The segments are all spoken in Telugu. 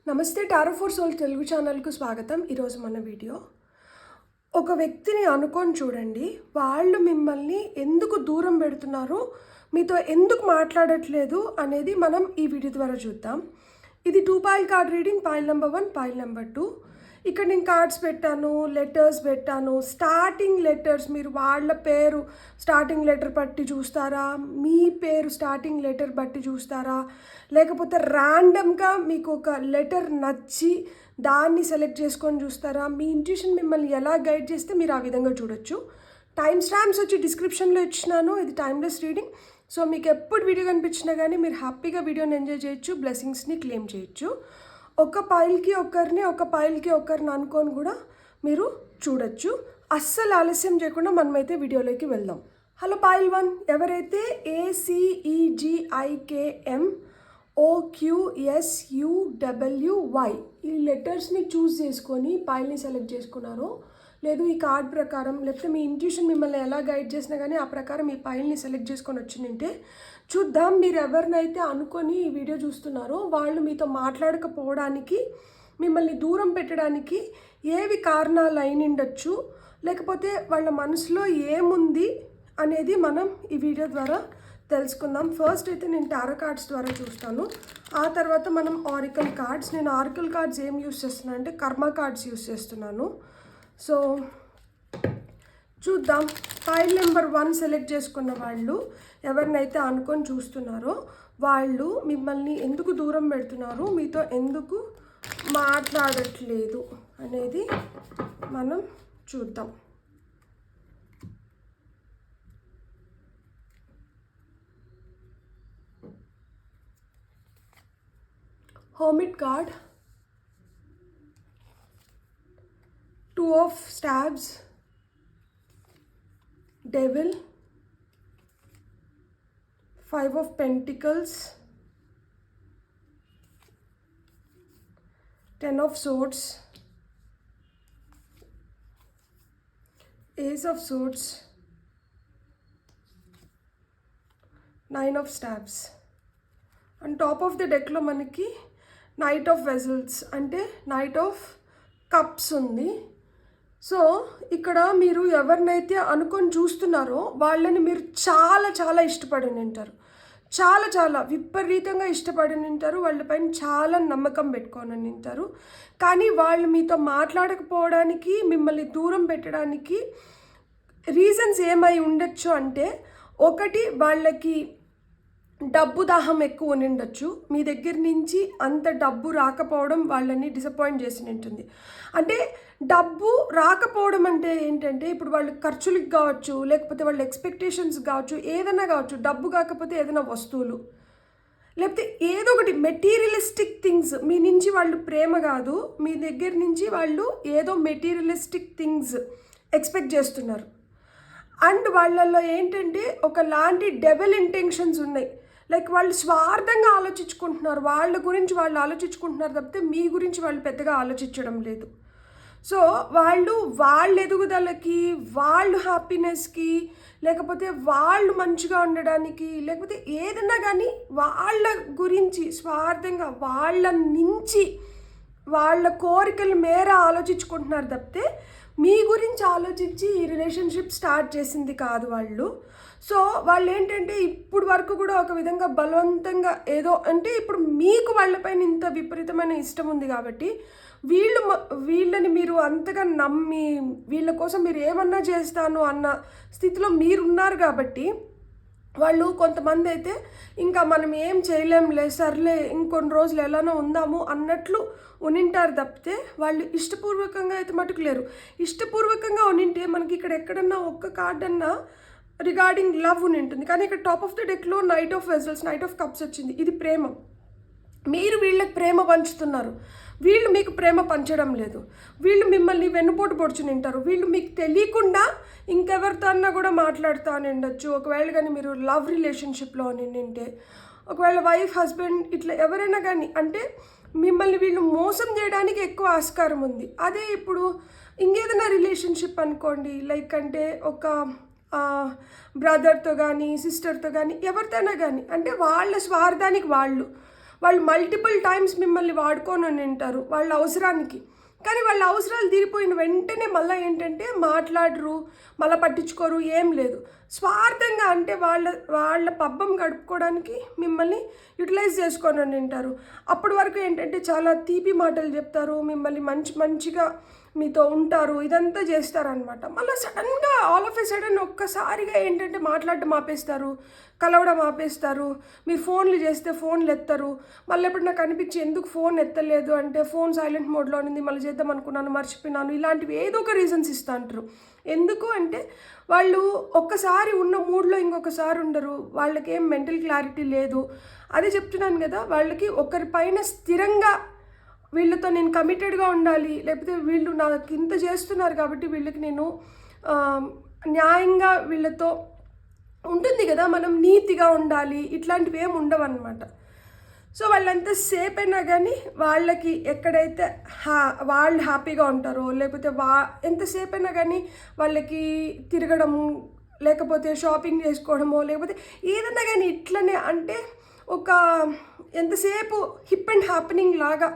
నమస్తే టారో ఫర్ సోల్ తెలుగు ఛానల్కు స్వాగతం. ఈరోజు మన వీడియో ఒక వ్యక్తిని అనుకొని చూడండి. వాళ్ళు మిమ్మల్ని ఎందుకు దూరం పెడుతున్నారు, మీతో ఎందుకు మాట్లాడట్లేదు అనేది మనం ఈ వీడియో ద్వారా చూద్దాం. ఇది 2 foil card reading, foil number 1, foil number 2. ఇక్కడ నేను కార్డ్స్ పెట్టాను, లెటర్స్ పెట్టాను. స్టార్టింగ్ లెటర్స్, మీరు వాళ్ళ పేరు స్టార్టింగ్ లెటర్ బట్టి చూస్తారా, మీ పేరు స్టార్టింగ్ లెటర్ బట్టి చూస్తారా, లేకపోతే ర్యాండమ్గా మీకు ఒక లెటర్ నచ్చి దాన్ని సెలెక్ట్ చేసుకొని చూస్తారా, మీ ఇంట్యూషన్ మిమ్మల్ని ఎలా గైడ్ చేస్తే మీరు ఆ విధంగా చూడొచ్చు. టైం స్టాంప్స్ వచ్చి డిస్క్రిప్షన్లో ఇచ్చినాను. ఇది టైమ్లెస్ రీడింగ్. సో మీకు ఎప్పుడు వీడియో కనిపించినా కానీ మీరు హ్యాపీగా వీడియోని ఎంజాయ్ చేయొచ్చు, బ్లెస్సింగ్స్ని క్లెయిమ్ చేయొచ్చు. ఒక పాయిల్కి ఒకరిని అనుకొని కూడా మీరు చూడొచ్చు. అస్సలు ఆలస్యం చేయకుండా మనమైతే వీడియోలోకి వెళ్దాం. హలో పాయిల్ 1, ఎవరైతే ACEGIKM OQSUWY ఈ లెటర్స్ని చూస్ చేసుకొని పాయిల్ని సెలెక్ట్ చేసుకున్నారో, లేదు ఈ కార్డ్ ప్రకారం, లేకపోతే మీ ఇంట్యూషన్ మిమ్మల్ని ఎలా గైడ్ చేసినా కానీ ఆ ప్రకారం ఈ పాయిల్ని సెలెక్ట్ చేసుకొని వచ్చిందంటే చూద్దాం. మీరు ఎవరినైతే అనుకొని ఈ వీడియో చూస్తున్నారో వాళ్ళు మీతో మాట్లాడకపోవడానికి, మిమ్మల్ని దూరం పెట్టడానికి ఏవి కారణాలు అయినుండొచ్చు, లేకపోతే వాళ్ళ మనసులో ఏముంది అనేది మనం ఈ వీడియో ద్వారా తెలుసుకుందాం. ఫస్ట్ అయితే నేను టారో కార్డ్స్ ద్వారా చూస్తాను, ఆ తర్వాత మనం ఆరికల్ కార్డ్స్. నేను ఆరికల్ కార్డ్స్ ఏం యూస్ చేస్తున్నాను అంటే కర్మ కార్డ్స్ యూస్ చేస్తున్నాను. సో చూద్దాం. ఫైల్ నెంబర్ 1 సెలెక్ట్ చేసుకున్న వాళ్ళు ఎవరినైతే అనుకొని చూస్తున్నారో వాళ్ళు మిమ్మల్ని ఎందుకు దూరం పెడుతున్నారు, మీతో ఎందుకు మాట్లాడట్లేదు అనేది మనం చూద్దాం. Hermit card, 2 of Stabs, Devil, 5 of Pentacles, 10 of Swords, Ace of Swords, 9 of Stabs. And top of the డెక్లో మనకి నైట్ ఆఫ్ వెజల్స్ అంటే నైట్ ఆఫ్ కప్స్ ఉంది. సో ఇక్కడ మీరు ఎవరినైతే అనుకొని చూస్తున్నారో వాళ్ళని మీరు చాలా చాలా ఇష్టపడి ఉంటారు, చాలా విపరీతంగా ఇష్టపడి ఉంటారు, వాళ్ళపైన చాలా నమ్మకం పెట్టుకొని ఉంటారు. కానీ వాళ్ళు మీతో మాట్లాడకపోవడానికి, మిమ్మల్ని దూరం పెట్టడానికి రీజన్స్ ఏమై ఉండొచ్చు అంటే, ఒకటి వాళ్ళకి డబ్బు దాహం ఎక్కువ ఉండొచ్చు. మీ దగ్గర నుంచి అంత డబ్బు రాకపోవడం వాళ్ళని డిసప్పాయింట్ చేసి ఉంటుంది. అంటే డబ్బు రాకపోవడం అంటే ఏంటంటే, ఇప్పుడు వాళ్ళు ఖర్చులకు కావచ్చు, లేకపోతే వాళ్ళ ఎక్స్పెక్టేషన్స్ కావచ్చు, ఏదైనా కావచ్చు. డబ్బు కాకపోతే ఏదైనా వస్తువులు, లేకపోతే ఏదో ఒకటి మెటీరియలిస్టిక్ థింగ్స్ మీ నుంచి వాళ్ళు ప్రేమ కాదు, మీ దగ్గర నుంచి వాళ్ళు ఏదో మెటీరియలిస్టిక్ థింగ్స్ ఎక్స్పెక్ట్ చేస్తున్నారు. అండ్ వాళ్ళల్లో ఏంటంటే ఒకలాంటి డెవల్ ఇంటెన్షన్స్ ఉన్నాయి. లైక్ వాళ్ళు స్వార్థంగా ఆలోచించుకుంటున్నారు, వాళ్ళ గురించి వాళ్ళు ఆలోచించుకుంటున్నారు తప్పితే మీ గురించి వాళ్ళు పెద్దగా ఆలోచించడం లేదు. సో వాళ్ళ ఎదుగుదలకి, వాళ్ళ హ్యాపీనెస్కి, లేకపోతే వాళ్ళు మంచిగా ఉండడానికి, లేకపోతే ఏదైనా కానీ వాళ్ళ గురించి స్వార్థంగా వాళ్ళ నుంచి వాళ్ళ కోరికల మేర ఆలోచించుకుంటున్నారు తప్పితే మీ గురించి ఆలోచించి ఈ రిలేషన్షిప్ స్టార్ట్ చేసింది కాదు వాళ్ళు. సో వాళ్ళు ఏంటంటే ఇప్పుడు వరకు కూడా ఒక విధంగా బలవంతంగా ఏదో అంటే, ఇప్పుడు మీకు వాళ్ళపైన ఇంత విపరీతమైన ఇష్టం ఉంది కాబట్టి వీళ్ళని మీరు అంతగా నమ్మి వీళ్ళ కోసం మీరు ఏమన్నా చేస్తాను అన్న స్థితిలో మీరున్నారు కాబట్టి వాళ్ళు కొంతమంది అయితే ఇంకా మనం ఏం చేయలేంలే, సర్లే ఇంకొన్ని రోజులు ఎలానో ఉందాము అన్నట్లు ఉనింటారు తప్పితే వాళ్ళు ఇష్టపూర్వకంగా అయితే మటుకు లేరు. ఇష్టపూర్వకంగా ఉనింటే మనకి ఇక్కడ ఎక్కడన్నా ఒక్క కార్డ్ అన్నా రిగార్డింగ్ లవ్ ఉంటుంది. కానీ ఇక్కడ టాప్ ఆఫ్ ద డెక్లో knight of vessels, knight of cups వచ్చింది. ఇది ప్రేమ. మీరు వీళ్ళకి ప్రేమ పంచుతున్నారు, వీళ్ళు మీకు ప్రేమ పంచడం లేదు. వీళ్ళు మిమ్మల్ని వెన్నుపోటు పొడుచుని ఉంటారు. వీళ్ళు మీకు తెలియకుండా ఇంకెవరితో అన్నా కూడా మాట్లాడుతూ ఉండొచ్చు. ఒకవేళ కానీ మీరు లవ్ రిలేషన్షిప్లో ఉంటే, ఒకవేళ వైఫ్ హస్బెండ్ ఇట్లా ఎవరైనా కానీ, అంటే మిమ్మల్ని వీళ్ళు మోసం చేయడానికి ఎక్కువ ఆస్కారం ఉంది. అదే ఇప్పుడు ఇంకేదైనా రిలేషన్షిప్ అనుకోండి, లైక్ అంటే ఒక బ్రదర్తో కానీ సిస్టర్తో కానీ ఎవరితోనా కానీ, అంటే వాళ్ళ స్వార్థానికి వాళ్ళు మల్టిపుల్ టైమ్స్ మిమ్మల్ని వాడుకొని ఉంటారు వాళ్ళ అవసరానికి. కానీ వాళ్ళ అవసరాలు తీరిపోయిన వెంటనే మళ్ళీ ఏంటంటే మాట్లాడరు, మళ్ళీ పట్టించుకోరు, ఏం లేదు. స్వార్థంగా అంటే వాళ్ళ పబ్బం గడుపుకోవడానికి మిమ్మల్ని యూటిలైజ్ చేసుకొని ఉంటారు. అప్పటి వరకు ఏంటంటే చాలా తీపి మాటలు చెప్తారు, మిమ్మల్ని మంచిగా మీతో ఉంటారు, ఇదంతా చేస్తారనమాట. మళ్ళీ సడన్గా ఆల్ ఆఫ్ ఏ సడన్ ఒక్కసారిగా ఏంటంటే మాట్లాడడం ఆపేస్తారు, కలవడం ఆపేస్తారు. మీరు ఫోన్లు చేస్తే ఫోన్లు ఎత్తరు. మళ్ళీ ఎప్పుడు నాకు అనిపించి ఎందుకు ఫోన్ ఎత్తలేదు అంటే ఫోన్ సైలెంట్ మోడ్లో ఉంది, మళ్ళీ చేద్దాం అనుకున్నాను, మర్చిపోయినాను, ఇలాంటివి ఏదో ఒక రీజన్స్ ఇస్తూ అంటారు. ఎందుకు అంటే వాళ్ళు ఒక్కసారి ఉన్న మూడ్లో ఇంకొకసారి ఉండరు, వాళ్ళకి ఏం మెంటల్ క్లారిటీ లేదు. అదే చెప్తున్నాను కదా, వాళ్ళకి ఒకరిపైన స్థిరంగా వీళ్ళతో నేను కమిటెడ్గా ఉండాలి, లేకపోతే వీళ్ళు నాకు ఇంత చేస్తున్నారు కాబట్టి వీళ్ళకి నేను న్యాయంగా వీళ్ళతో ఉంటుంది కదా, మనం నీతిగా ఉండాలి, ఇట్లాంటివి ఏమి ఉండవు అనమాట. సో వాళ్ళంతా సేపు అయినా కానీ వాళ్ళకి ఎక్కడైతే వాళ్ళు హ్యాపీగా ఉంటారో, లేకపోతే ఎంతసేపు అయినా కానీ వాళ్ళకి తిరగడం, లేకపోతే షాపింగ్ చేసుకోవడమో, లేకపోతే ఏదన్నా కానీ ఇట్లనే అంటే ఒక ఎంతసేపు హిప్ అండ్ హ్యాపెనింగ్ లాగా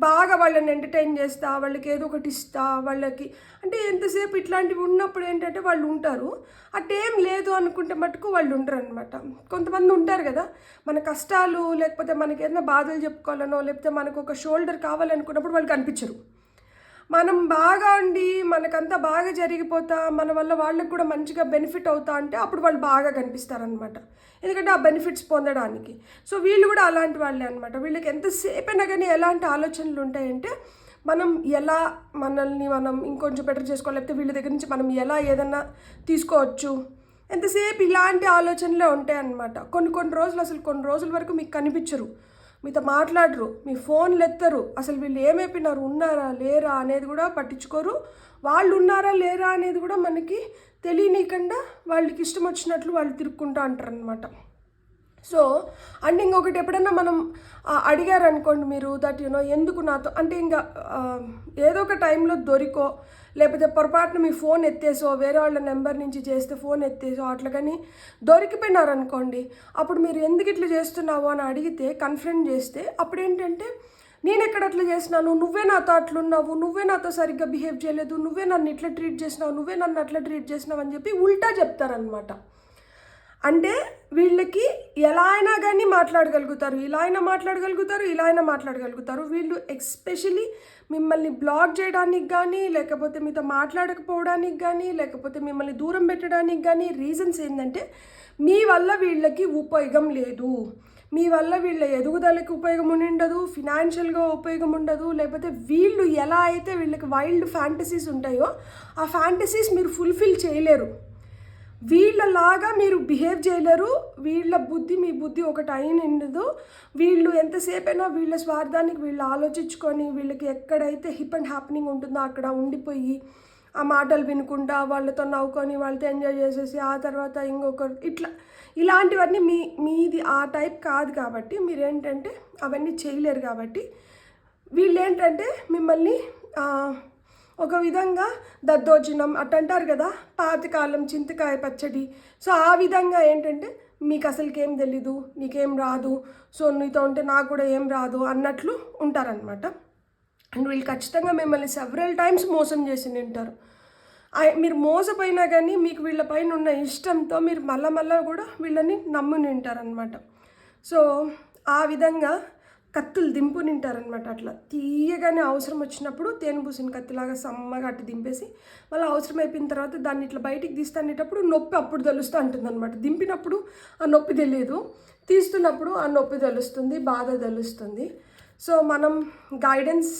బాగా వాళ్ళని ఎంటర్టైన్ చేస్తా, వాళ్ళకి ఏదో ఒకటి ఇస్తా, వాళ్ళకి అంటే ఎంతసేపు ఇట్లాంటివి ఉన్నప్పుడు ఏంటంటే వాళ్ళు ఉంటారు. అట్టేం లేదు అనుకుంటే మటుకు వాళ్ళు ఉండరు అనమాట. కొంతమంది ఉంటారు కదా, మన కష్టాలు లేకపోతే మనకి ఏదైనా బాధలు చెప్పుకోవాలనో, లేకపోతే మనకు ఒక షోల్డర్ కావాలనుకున్నప్పుడు వాళ్ళు కనిపించరు. మనం బాగా ఉండి మనకంతా బాగా జరిగిపోతా, మన వల్ల వాళ్ళకు కూడా మంచిగా బెనిఫిట్ అవుతా అంటే అప్పుడు వాళ్ళు బాగా కనిపిస్తారనమాట, ఎందుకంటే ఆ బెనిఫిట్స్ పొందడానికి. సో వీళ్ళు కూడా అలాంటి వాళ్ళే అనమాట. వీళ్ళకి ఎంతసేపైనా కానీ ఎలాంటి ఆలోచనలు ఉంటాయంటే మనం ఎలా మనల్ని మనం ఇంకొంచెం బెటర్ చేసుకోవాలి, లేకపోతే వీళ్ళ దగ్గర నుంచి మనం ఎలా ఏదన్నా తీసుకోవచ్చు, ఎంతసేపు ఇలాంటి ఆలోచనలే ఉంటాయి అన్నమాట. కొన్ని రోజులు అసలు కొన్ని రోజుల వరకు మీకు కనిపించరు, మీతో మాట్లాడరు, మీ ఫోన్లు ఎత్తరు, అసలు వీళ్ళు ఏమైపోయినారు, ఉన్నారా లేరా అనేది కూడా పట్టించుకోరు. వాళ్ళు ఉన్నారా లేరా అనేది కూడా మనకి తెలియనీయకుండా వాళ్ళకి ఇష్టం వచ్చినట్లు వాళ్ళు తిరుక్కుంటూ అంటారు అనమాట. సో అండ్ ఇంకొకటి, ఎప్పుడైనా మనం అడిగారనుకోండి మీరు దట్ ఎందుకు నాతో అంటే ఇంకా ఏదో ఒక టైంలో దొరికో, లేకపోతే పొరపాటున మీ ఫోన్ ఎత్తేసో, వేరే వాళ్ళ నెంబర్ నుంచి చేస్తే ఫోన్ ఎత్తేసో అట్లా కానీ దొరికిపోయినారనుకోండి, అప్పుడు మీరు ఎందుకు ఇట్లా చేస్తున్నావు అని అడిగితే కన్ఫ్రంట్ చేస్తే అప్పుడు ఏంటంటే నేను ఎక్కడ అట్లా చేసినాను, నువ్వే నాతో అట్లున్నావు, నువ్వే నాతో సరిగ్గా బిహేవ్ చేయలేదు, నువ్వే నన్ను ఇట్లా ట్రీట్ చేసినావు, నువ్వే నన్ను అట్లా ట్రీట్ చేసినావు అని చెప్పి ఉల్టా చెప్తారనమాట. అంటే వీళ్ళకి ఎలా అయినా కానీ మాట్లాడగలుగుతారు, ఇలా అయినా మాట్లాడగలుగుతారు, ఇలా అయినా మాట్లాడగలుగుతారు. వీళ్ళు ఎస్పెషలీ మిమ్మల్ని బ్లాక్ చేయడానికి కానీ, లేకపోతే మీతో మాట్లాడకపోవడానికి కానీ, లేకపోతే మిమ్మల్ని దూరం పెట్టడానికి కానీ రీజన్స్ ఏంటంటే మీ వల్ల వీళ్ళకి ఉపయోగం లేదు, మీ వల్ల వీళ్ళ ఎదుగుదలకి ఉపయోగం ఉండదు, ఫినాన్షియల్గా ఉపయోగం ఉండదు, లేకపోతే వీళ్ళు ఎలా అయితే వీళ్ళకి వైల్డ్ ఫ్యాంటసీస్ ఉంటాయో ఆ ఫ్యాంటసీస్ మీరు ఫుల్ఫిల్ చేయలేరు, వీళ్ళలాగా మీరు బిహేవ్ చేయలేరు, వీళ్ళ బుద్ధి మీ బుద్ధి ఒకటి అయినదు. వీళ్ళు ఎంతసేపైనా వీళ్ళ స్వార్థానికి వీళ్ళు ఆలోచించుకొని వీళ్ళకి ఎక్కడైతే హిప్ అండ్ హ్యాపెనింగ్ ఉంటుందో అక్కడ ఉండిపోయి ఆ మాటలు వినుకుంటా వాళ్ళతో నవ్వుకొని వాళ్ళతో ఎంజాయ్ చేసేసి ఆ తర్వాత ఇంకొకరు ఇలాంటివన్నీ మీది ఆ టైప్ కాదు కాబట్టి మీరేంటంటే అవన్నీ చేయలేరు. కాబట్టి వీళ్ళు ఏంటంటే మిమ్మల్ని ఒక విధంగా దద్దోజనం అట్టంటారు కదా, పాతకాలం చింతకాయ పచ్చడి. సో ఆ విధంగా ఏంటంటే మీకు అసలుకేం తెలీదు, నీకేం రాదు, సో నీతో ఉంటే నాకు కూడా ఏం రాదు అన్నట్లు ఉంటారనమాట. అండ్ వీళ్ళు ఖచ్చితంగా మిమ్మల్ని సెవరల్ టైమ్స్ మోసం చేసి ఉంటారు. మీరు మోసపోయినా కానీ మీకు వీళ్ళపైన ఉన్న ఇష్టంతో మీరు మళ్ళా కూడా వీళ్ళని నమ్ముని ఉంటారనమాట. సో ఆ విధంగా కత్తులు దింపు నింటారనమాట. అట్లా తీయగానే అవసరం వచ్చినప్పుడు తేనె పూసిన కత్తిలాగా సమ్మగా అట్టు దింపేసి మళ్ళీ అవసరం అయిపోయిన తర్వాత దాన్ని ఇట్లా బయటికి తీస్తానేటప్పుడు నొప్పి అప్పుడు తెలుస్తూ ఉంటుందన్నమాట. దింపినప్పుడు ఆ నొప్పి తెలియదు, తీస్తున్నప్పుడు ఆ నొప్పి తెలుస్తుంది, బాధ తెలుస్తుంది. సో మనం గైడెన్స్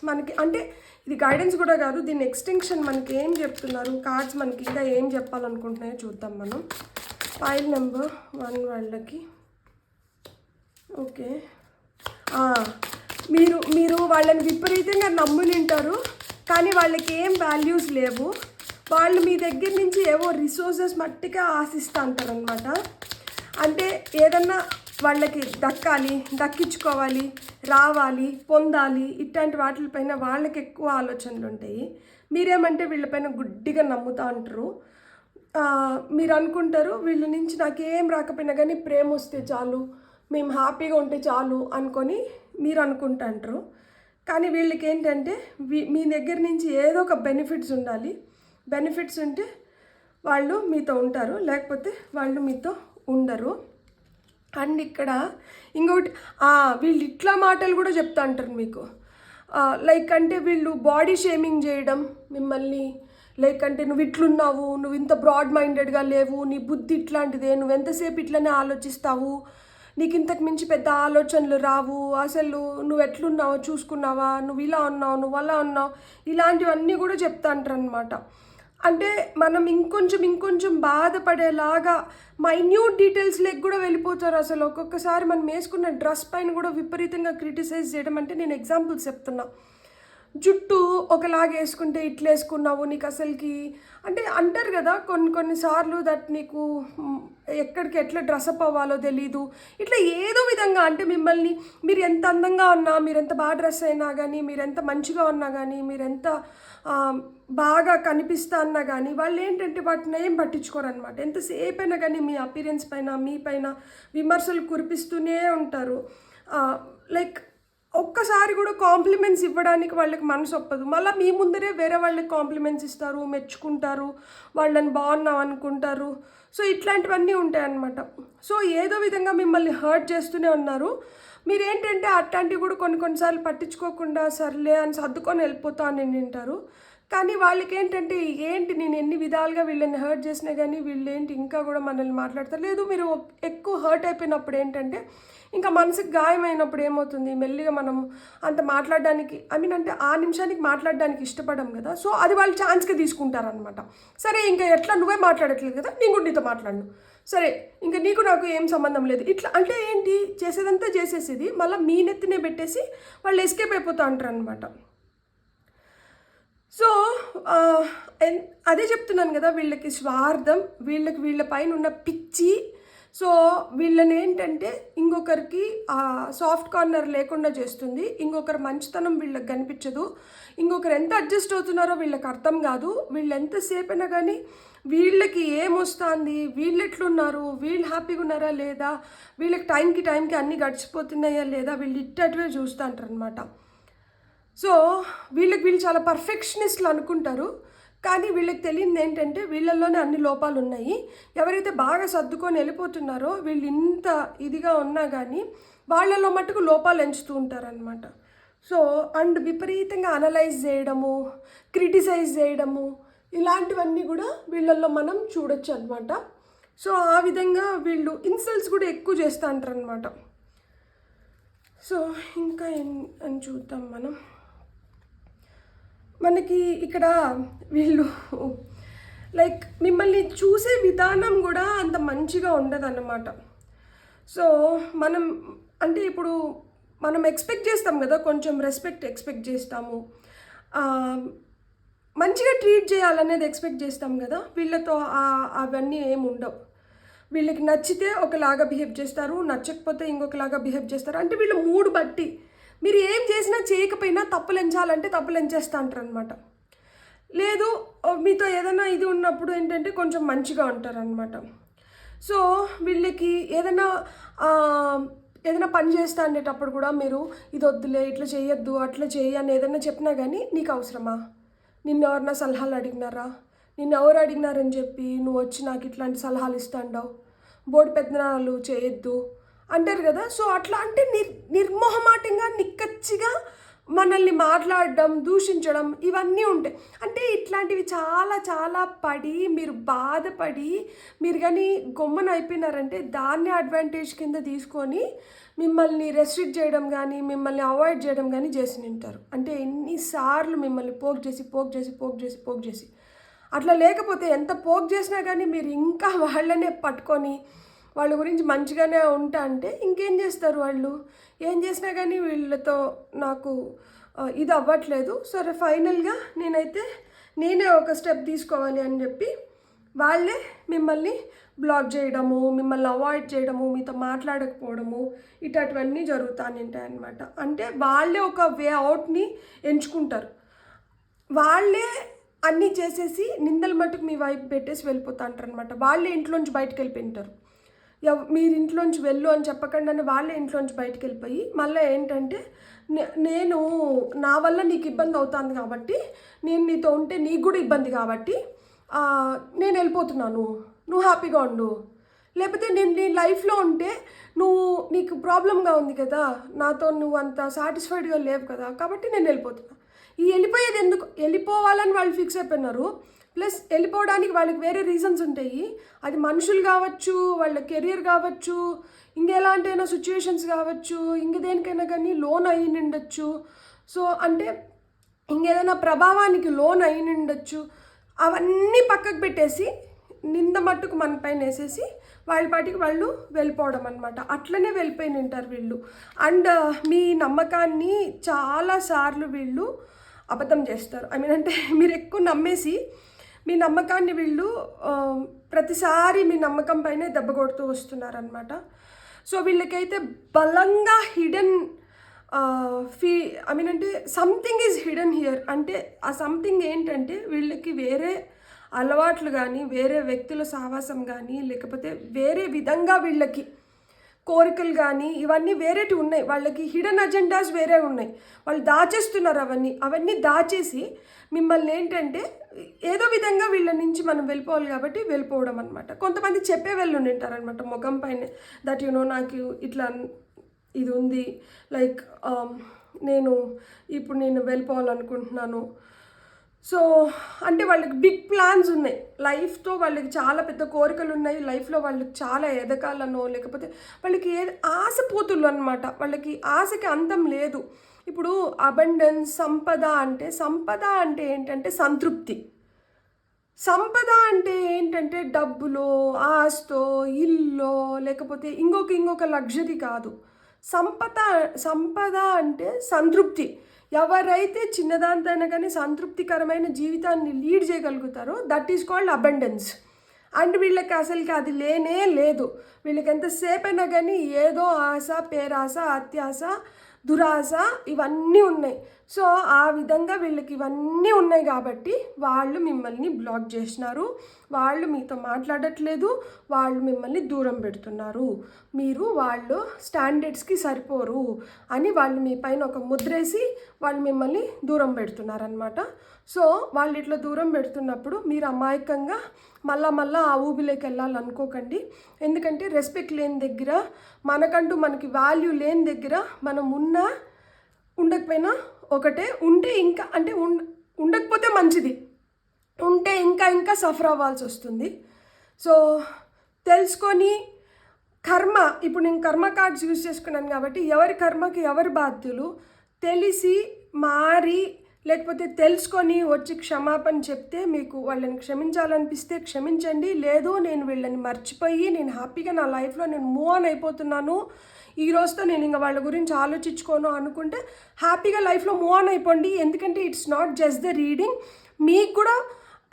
మనకి అంటే ఇది గైడెన్స్ కూడా కాదు, దీని ఎక్స్టెన్షన్ మనకి ఏం చెప్తున్నారు కార్డ్స్ మనకి ఇంకా ఏం చెప్పాలనుకుంటున్నాయో చూద్దాం మనం. ఫైల్ నెంబర్ 1 వాళ్ళకి ఓకే, మీరు వాళ్ళని విపరీతంగా నమ్మునింటారు కానీ వాళ్ళకి ఏం వాల్యూస్ లేవు, వాళ్ళు మీ దగ్గర నుంచి ఏవో రిసోర్సెస్ మట్టిగా ఆశిస్తూ ఉంటారనమాట. అంటే ఏదన్నా వాళ్ళకి దక్కాలి, దక్కించుకోవాలి, రావాలి, పొందాలి, ఇట్లాంటి వాటిపైన వాళ్ళకి ఎక్కువ ఆలోచనలు ఉంటాయి. మీరేమంటే వీళ్ళపైన గుడ్డిగా నమ్ముతూ ఉంటారు. మీరు అనుకుంటారు వీళ్ళ నుంచి నాకేం రాకపోయినా కానీ ప్రేమ వస్తే చాలు, మేము హ్యాపీగా ఉంటే చాలు అనుకొని మీరు అనుకుంటాంటారు. కానీ వీళ్ళకి ఏంటంటే మీ దగ్గర నుంచి ఏదో ఒక బెనిఫిట్స్ ఉండాలి. బెనిఫిట్స్ ఉంటే వాళ్ళు మీతో ఉంటారు, లేకపోతే వాళ్ళు మీతో ఉండరు. అండ్ ఇక్కడ ఇంకొకటి, వీళ్ళు ఇట్లా మాటలు కూడా చెప్తా అంటారు మీకు. లైక్ అంటే వీళ్ళు బాడీ షేమింగ్ చేయడం మిమ్మల్ని. లైక్ అంటే నువ్వు ఇట్లున్నావు, నువ్వు ఇంత బ్రాడ్ మైండెడ్గా లేవు, నీ బుద్ధి ఇట్లాంటిదే, నువ్వు ఎంతసేపు ఇట్లనే ఆలోచిస్తావు, నీకు ఇంతకు మించి పెద్ద ఆలోచనలు రావు, అసలు నువ్వు ఎట్లున్నావో చూసుకున్నావా, నువ్వు ఇలా ఉన్నావు, నువ్వు అలా ఉన్నావు, ఇలాంటివన్నీ కూడా చెప్తా అంటారు అనమాట. అంటే మనం ఇంకొంచెం బాధపడేలాగా మైన్యూట్ డీటెయిల్స్లోకి కూడా వెళ్ళిపోతారు. అసలు ఒక్కొక్కసారి మనం వేసుకున్న డ్రెస్ పైన కూడా విపరీతంగా క్రిటిసైజ్ చేయడం. అంటే నేను ఎగ్జాంపుల్స్ చెప్తున్నా. జుట్టు ఒకలాగా వేసుకుంటే ఇట్లా వేసుకున్నావు, నీకు అసలుకి అంటే అంటారు కదా కొన్నిసార్లు దట్ నీకు ఎక్కడికి ఎట్లా డ్రెస్అప్ అవ్వాలో తెలీదు, ఇట్లా ఏదో విధంగా. అంటే మిమ్మల్ని మీరు ఎంత అందంగా ఉన్నా, మీరు ఎంత బాగా డ్రెస్ అయినా కానీ, మీరు ఎంత మంచిగా ఉన్నా కానీ, మీరు ఎంత బాగా కనిపిస్తా అన్నా కానీ వాళ్ళు ఏంటంటే వాటిని ఏం పట్టించుకోరు అనమాట. ఎంతసేపు అయినా కానీ మీ అపీరెన్స్ పైన మీ పైన విమర్శలు కురిపిస్తూనే ఉంటారు. లైక్ ఒక్కసారి కూడా కాంప్లిమెంట్స్ ఇవ్వడానికి వాళ్ళకి మనసు ఒప్పదు. మళ్ళీ మీ ముందరే వేరే వాళ్ళకి కాంప్లిమెంట్స్ ఇస్తారు, మెచ్చుకుంటారు, వాళ్ళని బాగున్నావు అనుకుంటారు. సో ఇట్లాంటివన్నీ ఉంటాయన్నమాట. సో ఏదో విధంగా మిమ్మల్ని హర్ట్ చేస్తూనే ఉన్నారు. మీరేంటంటే అట్లాంటివి కూడా కొన్నిసార్లు పట్టించుకోకుండా సర్లే అని సర్దుకొని వెళ్ళిపోతా అని వింటారు. కానీ వాళ్ళకి ఏంటంటే నేను ఎన్ని విధాలుగా వీళ్ళని హర్ట్ చేసినా కానీ వీళ్ళు ఇంకా కూడా మనల్ని మాట్లాడతారు. లేదు, మీరు ఎక్కువ హర్ట్ అయిపోయినప్పుడు ఏంటంటే ఇంకా మనసుకు గాయమైనప్పుడు ఏమవుతుంది, మెల్లిగా మనం అంత మాట్లాడడానికి అంటే ఆ నిమిషానికి మాట్లాడడానికి ఇష్టపడం కదా. సో అది వాళ్ళు ఛాన్స్గా తీసుకుంటారనమాట. సరే ఇంకా ఎట్లా నువ్వే మాట్లాడట్లేదు కదా, నేను కూడా నీతో మాట్లాడను, సరే ఇంకా నీకు నాకు ఏం సంబంధం లేదు, ఇట్లా అంటే ఏంటి చేసేదంతా చేసేసేది మళ్ళీ మీ నెత్తినే పెట్టేసి వాళ్ళు ఎస్కేప్ అయిపోతూ అంటారు అనమాట. సో అదే చెప్తున్నాను కదా, వీళ్ళకి స్వార్థం, వీళ్ళ పైన ఉన్న పిచ్చి. సో వీళ్ళని ఏంటంటే ఇంకొకరికి సాఫ్ట్ కార్నర్ లేకుండా చేస్తుంది. ఇంకొకరు మంచితనం వీళ్ళకి కనిపించదు. ఇంకొకరు ఎంత అడ్జస్ట్ అవుతున్నారో వీళ్ళకి అర్థం కాదు. వీళ్ళు ఎంతసేపు అయినా కానీ వీళ్ళకి ఏమొస్తుంది, వీళ్ళు ఎట్లున్నారు, వీళ్ళు హ్యాపీగా ఉన్నారా లేదా, వీళ్ళకి టైంకి అన్నీ గడిచిపోతున్నాయా లేదా, వీళ్ళు ఇట్టటివే చూస్తూ అంటారు అనమాట. సో వీళ్ళు చాలా పర్ఫెక్షనిస్ట్లు అనుకుంటారు. కానీ వీళ్ళకి తెలియదు ఏంటంటే వీళ్ళల్లోనే అన్ని లోపాలు ఉన్నాయి. ఎవరైతే బాగా సర్దుకొని వెళ్ళిపోతున్నారో వీళ్ళు ఇంత ఇదిగా ఉన్నా కానీ వాళ్ళలో మట్టుకు లోపాలు ఎంచుతూ ఉంటారనమాట. సో అండ్ విపరీతంగా అనలైజ్ చేయడము, క్రిటిసైజ్ చేయడము, ఇలాంటివన్నీ కూడా వీళ్ళల్లో మనం చూడొచ్చు అనమాట. సో ఆ విధంగా వీళ్ళు ఇన్సల్ట్స్ కూడా ఎక్కువ చేస్తూ ఉంటారు అనమాట. సో ఇంకా అని చూద్దాం మనకి ఇక్కడ వీళ్ళు లైక్ మిమ్మల్ని చూసే విధానం కూడా అంత మంచిగా ఉండదన్నమాట. సో మనం అంటే ఇప్పుడు మనం ఎక్స్పెక్ట్ చేస్తాం కదా, కొంచెం రెస్పెక్ట్ ఎక్స్పెక్ట్ చేస్తాము, మంచిగా ట్రీట్ చేయాలనేది ఎక్స్పెక్ట్ చేస్తాం కదా. వీళ్ళతో అవన్నీ ఏమి ఉండవు. వీళ్ళకి నచ్చితే ఒకలాగా బిహేవ్ చేస్తారు, నచ్చకపోతే ఇంకొకలాగా బిహేవ్ చేస్తారు. అంటే వీళ్ళు మూడు బట్టి మీరు ఏం చేసినా చేయకపోయినా తప్పులు ఎంచాలంటే తప్పులు ఎంచేస్తూ అంటారు అనమాట. లేదు మీతో ఏదైనా ఇది ఉన్నప్పుడు ఏంటంటే కొంచెం మంచిగా ఉంటారనమాట. సో వీళ్ళకి ఏదైనా పని చేస్తా అనేటప్పుడు కూడా మీరు ఇది వద్దులే, ఇట్లా చేయొద్దు, అట్లా చేయి అని ఏదైనా చెప్పినా కానీ నీకు అవసరమా, నిన్ను ఎవరన్నా సలహాలు అడిగినారా, నిన్ను ఎవరు అడిగినారని చెప్పి నువ్వు వచ్చి నాకు ఇట్లాంటి సలహాలు ఇస్తాండావు, బోర్డు పెద్దనాలు చేయొద్దు అంటారు కదా. సో అట్లా అంటే నిర్మోహమాటంగా నిక్కచ్చిగా మనల్ని మాట్లాడడం, దూషించడం ఇవన్నీ ఉంటాయి. అంటే ఇట్లాంటివి చాలా చాలా పడి మీరు బాధపడి మీరు కానీ గొమ్మన అయిపోయినారంటే దాన్ని అడ్వాంటేజ్ కింద తీసుకొని మిమ్మల్ని రెస్ట్రిక్ట్ చేయడం కానీ మిమ్మల్ని అవాయిడ్ చేయడం కానీ చేసి నింటారు. అంటే ఎన్నిసార్లు మిమ్మల్ని పోక్ చేసి అట్లా లేకపోతే ఎంత పోక్ చేసినా కానీ మీరు ఇంకా వాళ్ళనే పట్టుకొని వాళ్ళ గురించి మంచిగానే ఉంటా అంటే ఇంకేం చేస్తారు వాళ్ళు. ఏం చేసినా కానీ వీళ్ళతో నాకు ఇది అవ్వట్లేదు, సరే ఫైనల్గా నేనే ఒక స్టెప్ తీసుకోవాలి అని చెప్పి వాళ్ళే మిమ్మల్ని బ్లాక్ చేయడము, మిమ్మల్ని అవాయిడ్ చేయడము, మీతో మాట్లాడకపోవడము ఇటువంటివన్నీ జరుగుతానంటాయి అన్నమాట. అంటే వాళ్ళే ఒక వే అవుట్ని ఎంచుకుంటారు. వాళ్ళే అన్నీ చేసేసి నిందల మట్టుకు మీ వైపు పెట్టేసి వెళ్ళిపోతా అంటారు అనమాట. వాళ్ళే ఇంట్లోంచి బయటకు వెళ్ళిపోయింటారు. మీరు ఇంట్లోంచి వెళ్ళు అని చెప్పకుండానే వాళ్ళే ఇంట్లోంచి బయటకు వెళ్ళిపోయి మళ్ళీ ఏంటంటే నేను నా వల్ల నీకు ఇబ్బంది అవుతుంది కాబట్టి నేను నీతో ఉంటే నీకు కూడా ఇబ్బంది కాబట్టి నేను వెళ్ళిపోతున్నాను, నువ్వు హ్యాపీగా ఉండు, లేకపోతే నేను నీ లైఫ్లో ఉంటే నీకు ప్రాబ్లంగా ఉంది కదా, నాతో నువ్వు అంత సాటిస్ఫైడ్గా లేవు కదా, కాబట్టి నేను వెళ్ళిపోతున్నా. ఈ వెళ్ళిపోయేది ఎందుకు, వెళ్ళిపోవాలని వాళ్ళు ఫిక్స్ అయిపోయినారు. ప్లస్ వెళ్ళిపోవడానికి వాళ్ళకి వేరే రీజన్స్ ఉంటాయి. అది మనుషులు కావచ్చు, వాళ్ళ కెరియర్ కావచ్చు, ఇంకెలాంటి అయినా సిచ్యువేషన్స్ కావచ్చు, ఇంకేదేనికైనా కానీ లోన్ అయ్యి ఉండొచ్చు. సో అంటే ఇంకేదైనా ప్రభావానికి లోన్ అయ్యి ఉండొచ్చు. అవన్నీ పక్కకు పెట్టేసి నింద మట్టుకు మన పైన వేసేసి వాళ్ళ పాటికి వాళ్ళు వెళ్ళిపోవడం అనమాట. అట్లనే వెళ్ళిపోయి ఉంటారు వీళ్ళు. అండ్ మీ నమ్మకాన్ని చాలాసార్లు వీళ్ళు అబద్ధం చేస్తారు. అంటే మీరు ఎక్కువ నమ్మేసి మీ నమ్మకాన్ని వీళ్ళు ప్రతిసారి మీ నమ్మకం పైనే దెబ్బ కొడుతూ వస్తున్నారనమాట. సో వీళ్ళకైతే బలంగా హిడెన్ అంటే సంథింగ్ ఈజ్ హిడెన్ హియర్. అంటే ఆ సంథింగ్ ఏంటంటే వీళ్ళకి వేరే అలవాట్లు కానీ, వేరే వ్యక్తుల సహవాసం కానీ, లేకపోతే వేరే విధంగా వీళ్ళకి కోరికలు కానీ ఇవన్నీ వేరేటి ఉన్నాయి. వాళ్ళకి హిడెన్ అజెండాస్ వేరే ఉన్నాయి. వాళ్ళు దాచేస్తున్నారు. అవన్నీ దాచేసి మిమ్మల్ని ఏంటంటే ఏదో విధంగా వీళ్ళ నుంచి మనం వెళ్ళిపోవాలి కాబట్టి వెళ్ళిపోవడం అనమాట. కొంతమంది చెప్పే వెళ్ళి ఉంటారనమాట ముఖం పైన దట్ నాకు ఇట్లా ఇది ఉంది, లైక్ నేను వెళ్ళిపోవాలనుకుంటున్నాను. సో అంటే వాళ్ళకి బిగ్ ప్లాన్స్ ఉన్నాయి. లైఫ్తో వాళ్ళకి చాలా పెద్ద కోరికలు ఉన్నాయి. లైఫ్లో వాళ్ళకి చాలా ఎదగాలనో లేకపోతే వాళ్ళకి ఆశ పోతులు అనమాట. వాళ్ళకి ఆశకి అంతం లేదు. ఇప్పుడు అబండెన్స్, సంపద అంటే ఏంటంటే సంతృప్తి. సంపద అంటే ఏంటంటే డబ్బులో, ఆస్తో, ఇల్లో, లేకపోతే ఇంకొక లగ్జరీ కాదు. సంపద అంటే సంతృప్తి. ఎవరైతే చిన్నదాంతైనా కానీ సంతృప్తికరమైన జీవితాన్ని లీడ్ చేయగలుగుతారో that is called abundance. And వీళ్ళకి అసలుకి అది లేనే లేదు. వీళ్ళకి ఎంతసేపు అయినా కానీ ఏదో ఆశ, పేరాశ, అత్యాశ, దురాశ ఇవన్నీ ఉన్నాయి. సో ఆ విధంగా వీళ్ళకి ఇవన్నీ ఉన్నాయి కాబట్టి వాళ్ళు మిమ్మల్ని బ్లాక్ చేసినారు. వాళ్ళు మీతో మాట్లాడట్లేదు. వాళ్ళు మిమ్మల్ని దూరం పెడుతున్నారు. మీరు వాళ్ళు స్టాండర్డ్స్కి సరిపోరు అని వాళ్ళు మీ పైన ఒక ముద్రేసి వాళ్ళు మిమ్మల్ని దూరం పెడుతున్నారనమాట. సో వాళ్ళు ఇట్లా దూరం పెడుతున్నప్పుడు మీరు అమాయకంగా మళ్ళా ఆ ఊబిలోకి వెళ్ళాలనుకోకండి. ఎందుకంటే రెస్పెక్ట్ లేని దగ్గర, మనకి వాల్యూ లేని దగ్గర మనం ఉండకపోయినా ఒకటే, ఉంటే ఇంకా అంటే ఉండకపోతే మంచిది, ఉంటే ఇంకా సఫర్ అవ్వాల్సి వస్తుంది. సో తెలుసుకొని ఇప్పుడు నేను కర్మ కార్డ్స్ యూజ్ చేసుకున్నాను కాబట్టి ఎవరి కర్మకి ఎవరి బాధ్యులు తెలిసి మారి లేకపోతే తెలుసుకొని వచ్చి క్షమాపణ చెప్తే మీకు వాళ్ళని క్షమించాలనిపిస్తే క్షమించండి. లేదు నేను వీళ్ళని మర్చిపోయి నేను హ్యాపీగా నా లైఫ్లో నేను మూవ్ ఆన్ అయిపోతున్నాను, ఈ రోజుతో నేను ఇంకా వాళ్ళ గురించి ఆలోచించుకోను అనుకుంటే హ్యాపీగా లైఫ్లో మూవ్ ఆన్ అయిపోండి. ఎందుకంటే it's not just the reading, మీకు కూడా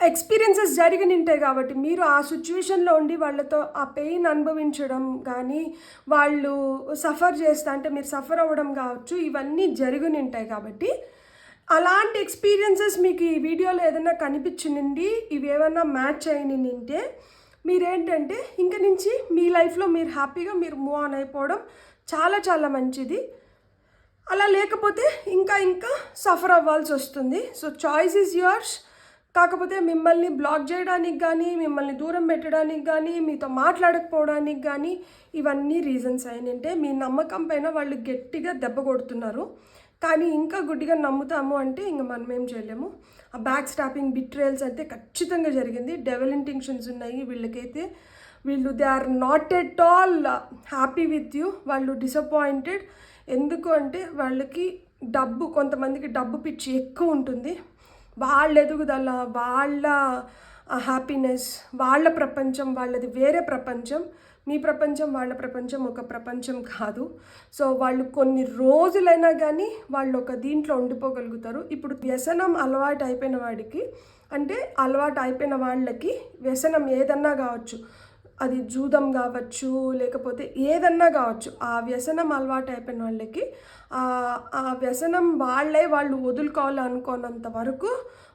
ఎక్స్పీరియన్సెస్ జరిగి ఉంటాయి కాబట్టి మీరు ఆ సిచ్యువేషన్లో ఉండి వాళ్ళతో ఆ పెయిన్ అనుభవించడం కానీ, వాళ్ళు సఫర్ చేస్తా అంటే మీరు సఫర్ అవ్వడం కావచ్చు, ఇవన్నీ జరిగి ఉంటాయి కాబట్టి అలాంటి ఎక్స్పీరియన్సెస్ మీకు ఈ వీడియోలో ఏదైనా కనిపించింది, ఇవి ఏమైనా మ్యాచ్ అయినంటే మీరేంటంటే ఇంక నుంచి మీ లైఫ్లో మీరు హ్యాపీగా మీరు మూవ్ ఆన్ అయిపోవడం చాలా చాలా మంచిది. అలా లేకపోతే ఇంకా సఫర్ అవ్వాల్సి వస్తుంది. So choice is yours. కాకపోతే మిమ్మల్ని బ్లాక్ చేయడానికి కానీ, మిమ్మల్ని దూరం పెట్టడానికి కానీ, మీతో మాట్లాడకపోవడానికి కానీ ఇవన్నీ రీజన్స్ అయినంటే మీ నమ్మకం పైన వాళ్ళు గట్టిగా దెబ్బ కొడుతున్నారు. కానీ ఇంకా గుడ్డిగా నమ్ముతాము అంటే ఇంక మనం ఏం చేయలేము. ఆ బ్యాక్ స్టాపింగ్, బిట్రేయల్స్ అయితే ఖచ్చితంగా జరిగింది. డెవల్ ఇంటెన్షన్స్ ఉన్నాయి వీళ్ళకైతే. They are not at all happy with you. వాళ్ళు డిసప్పాయింటెడ్. ఎందుకు అంటే వాళ్ళకి కొంతమందికి డబ్బు పిచ్చి ఎక్కువ ఉంటుంది. వాళ్ళ ఎదుగుదల, వాళ్ళ హ్యాపీనెస్, వాళ్ళ ప్రపంచం వాళ్ళది వేరే ప్రపంచం. మీ ప్రపంచం వాళ్ళ ప్రపంచం ఒక ప్రపంచం కాదు. సో వాళ్ళు కొన్ని రోజులైనా కానీ వాళ్ళు ఒక దీంట్లో ఉండిపోగలుగుతారు. ఇప్పుడు వ్యసనం అలవాటు అయిపోయిన వాడికి, అంటే అలవాటు అయిపోయిన వాళ్ళకి వ్యసనం ఏదన్నా కావచ్చు, అది జూదం కావచ్చు లేకపోతే ఏదన్నా కావచ్చు, ఆ వ్యసనం అలవాటు అయిపోయిన వాళ్ళకి ఆ వ్యసనం వాళ్ళు వదులుకోవాలనుకోనంత వరకు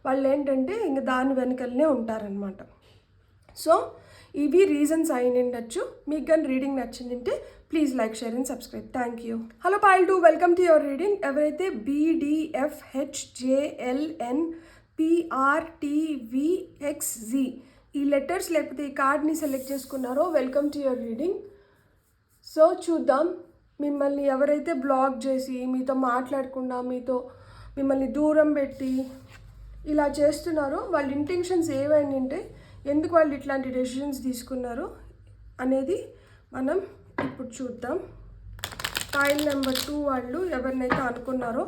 వాళ్ళు ఏంటంటే ఇంక దాని వెనుకలనే ఉంటారనమాట. సో ఇవి రీజన్స్ అయినండొచ్చు. మీకు కానీ రీడింగ్ నచ్చిందంటే please like, share and subscribe. Thank you. Hello foil 2, welcome to your reading. ఎవరైతే BDFHJLN PRTVXZ ఈ లెటర్స్ లేకపోతే ఈ కార్డ్ని సెలెక్ట్ చేసుకున్నారో welcome to your reading. So చూద్దాం, మిమ్మల్ని ఎవరైతే బ్లాక్ చేసి మీతో మాట్లాడకుండా మిమ్మల్ని దూరం పెట్టి ఇలా చేస్తున్నారో వాళ్ళ ఇంటెన్షన్స్ ఏవైనా, ఎందుకు వాళ్ళు ఇట్లాంటి డెసిషన్స్ తీసుకున్నారు అనేది మనం ఇప్పుడు చూద్దాం. పాయిల్ నెంబర్ 2 వాళ్ళు ఎవరినైతే అనుకున్నారో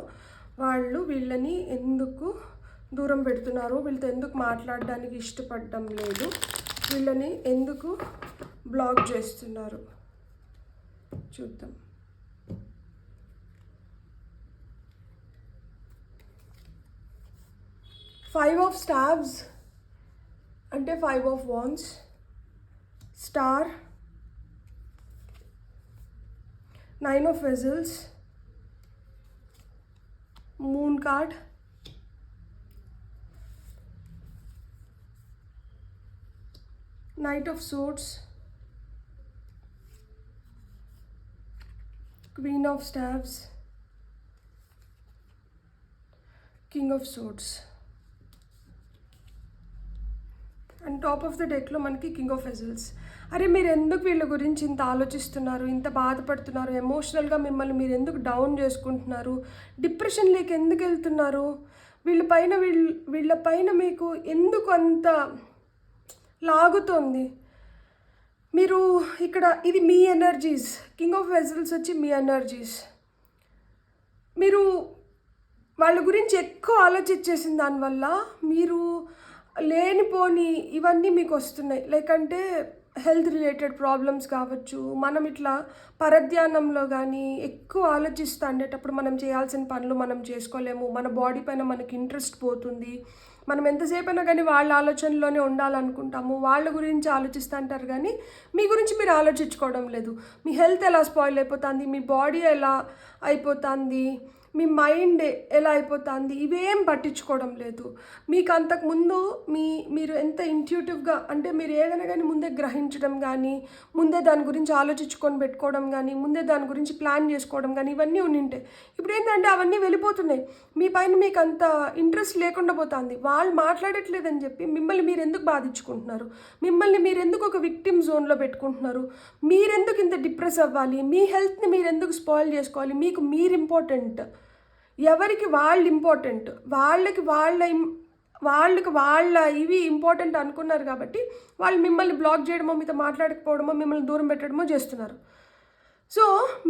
వాళ్ళు వీళ్ళని ఎందుకు దూరం పెడుతున్నారు, వీళ్ళతో ఎందుకు మాట్లాడడానికి ఇష్టపడడం లేదు, వీళ్ళని ఎందుకు బ్లాక్ చేస్తున్నారు చూద్దాం. Five of Staves అంటే 5 of Wands, Star, 9 of Vessels, Moon card, Knight of Swords, Queen of Staves, King of Swords. And top of the డెక్లో మనకి కింగ్ ఆఫ్ వెజల్స్. అరే మీరు ఎందుకు వీళ్ళ గురించి ఇంత ఆలోచిస్తున్నారు, ఇంత బాధపడుతున్నారు, ఎమోషనల్గా మిమ్మల్ని మీరు ఎందుకు డౌన్ చేసుకుంటున్నారు, డిప్రెషన్లోకి ఎందుకు వెళ్తున్నారు, వీళ్ళ పైన మీకు ఎందుకు అంత లాగుతోంది. మీరు ఇక్కడ ఇది మీ ఎనర్జీస్, కింగ్ ఆఫ్ వెజల్స్ వచ్చి మీ ఎనర్జీస్. మీరు వాళ్ళ గురించి ఎక్కువ ఆలోచించేసిన దానివల్ల మీరు లేనిపోని ఇవన్నీ మీకు వస్తున్నాయి. లైక్ అంటే హెల్త్ రిలేటెడ్ ప్రాబ్లమ్స్ కావచ్చు. మనం ఇట్లా పరధ్యానంలో కానీ ఎక్కువ ఆలోచిస్తూ ఉండేటప్పుడు మనం చేయాల్సిన పనులు మనం చేసుకోలేము, మన బాడీ పైన మనకి ఇంట్రెస్ట్ పోతుంది. మనం ఎంతసేపు అయినా కానీ వాళ్ళ ఆలోచనలోనే ఉండాలనుకుంటాము, వాళ్ళ గురించి ఆలోచిస్తూ అంటారు కానీ మీ గురించి మీరు ఆలోచించుకోవడం లేదు. మీ హెల్త్ ఎలా స్పాయిల్ అయిపోతుంది, మీ బాడీ ఎలా అయిపోతుంది, మీ మైండ్ ఎలా అయిపోతుంది, ఇవేం పట్టించుకోవడం లేదు. మీకు అంతకుముందు మీరు ఎంత ఇంట్యూటివ్గా అంటే మీరు ఏదైనా కానీ ముందే గ్రహించడం కానీ, ముందే దాని గురించి ఆలోచించుకొని పెట్టుకోవడం కానీ, ముందే దాని గురించి ప్లాన్ చేసుకోవడం కానీ ఇవన్నీ ఉండింటాయి. ఇప్పుడు ఏంటంటే అవన్నీ వెళ్ళిపోతున్నాయి. మీ పైన మీకు అంత ఇంట్రెస్ట్ లేకుండా పోతుంది. వాళ్ళు మాట్లాడట్లేదని చెప్పి మిమ్మల్ని మీరు ఎందుకు బాధించుకుంటున్నారు, మిమ్మల్ని మీరు ఎందుకు ఒక విక్టిమ్ జోన్లో పెట్టుకుంటున్నారు, మీరెందుకు ఇంత డిప్రెస్ అవ్వాలి, మీ హెల్త్ని మీరు ఎందుకు స్పాయిల్ చేసుకోవాలి. మీకు మీరు ఇంపార్టెంట్, ఎవరికి వాళ్ళు ఇంపార్టెంట్, వాళ్ళకి వాళ్ళ ఇవి ఇంపార్టెంట్ అనుకున్నారు కాబట్టి వాళ్ళు మిమ్మల్ని బ్లాక్ చేయడమో, మీతో మాట్లాడకపోవడమో, మిమ్మల్ని దూరం పెట్టడమో చేస్తున్నారు. సో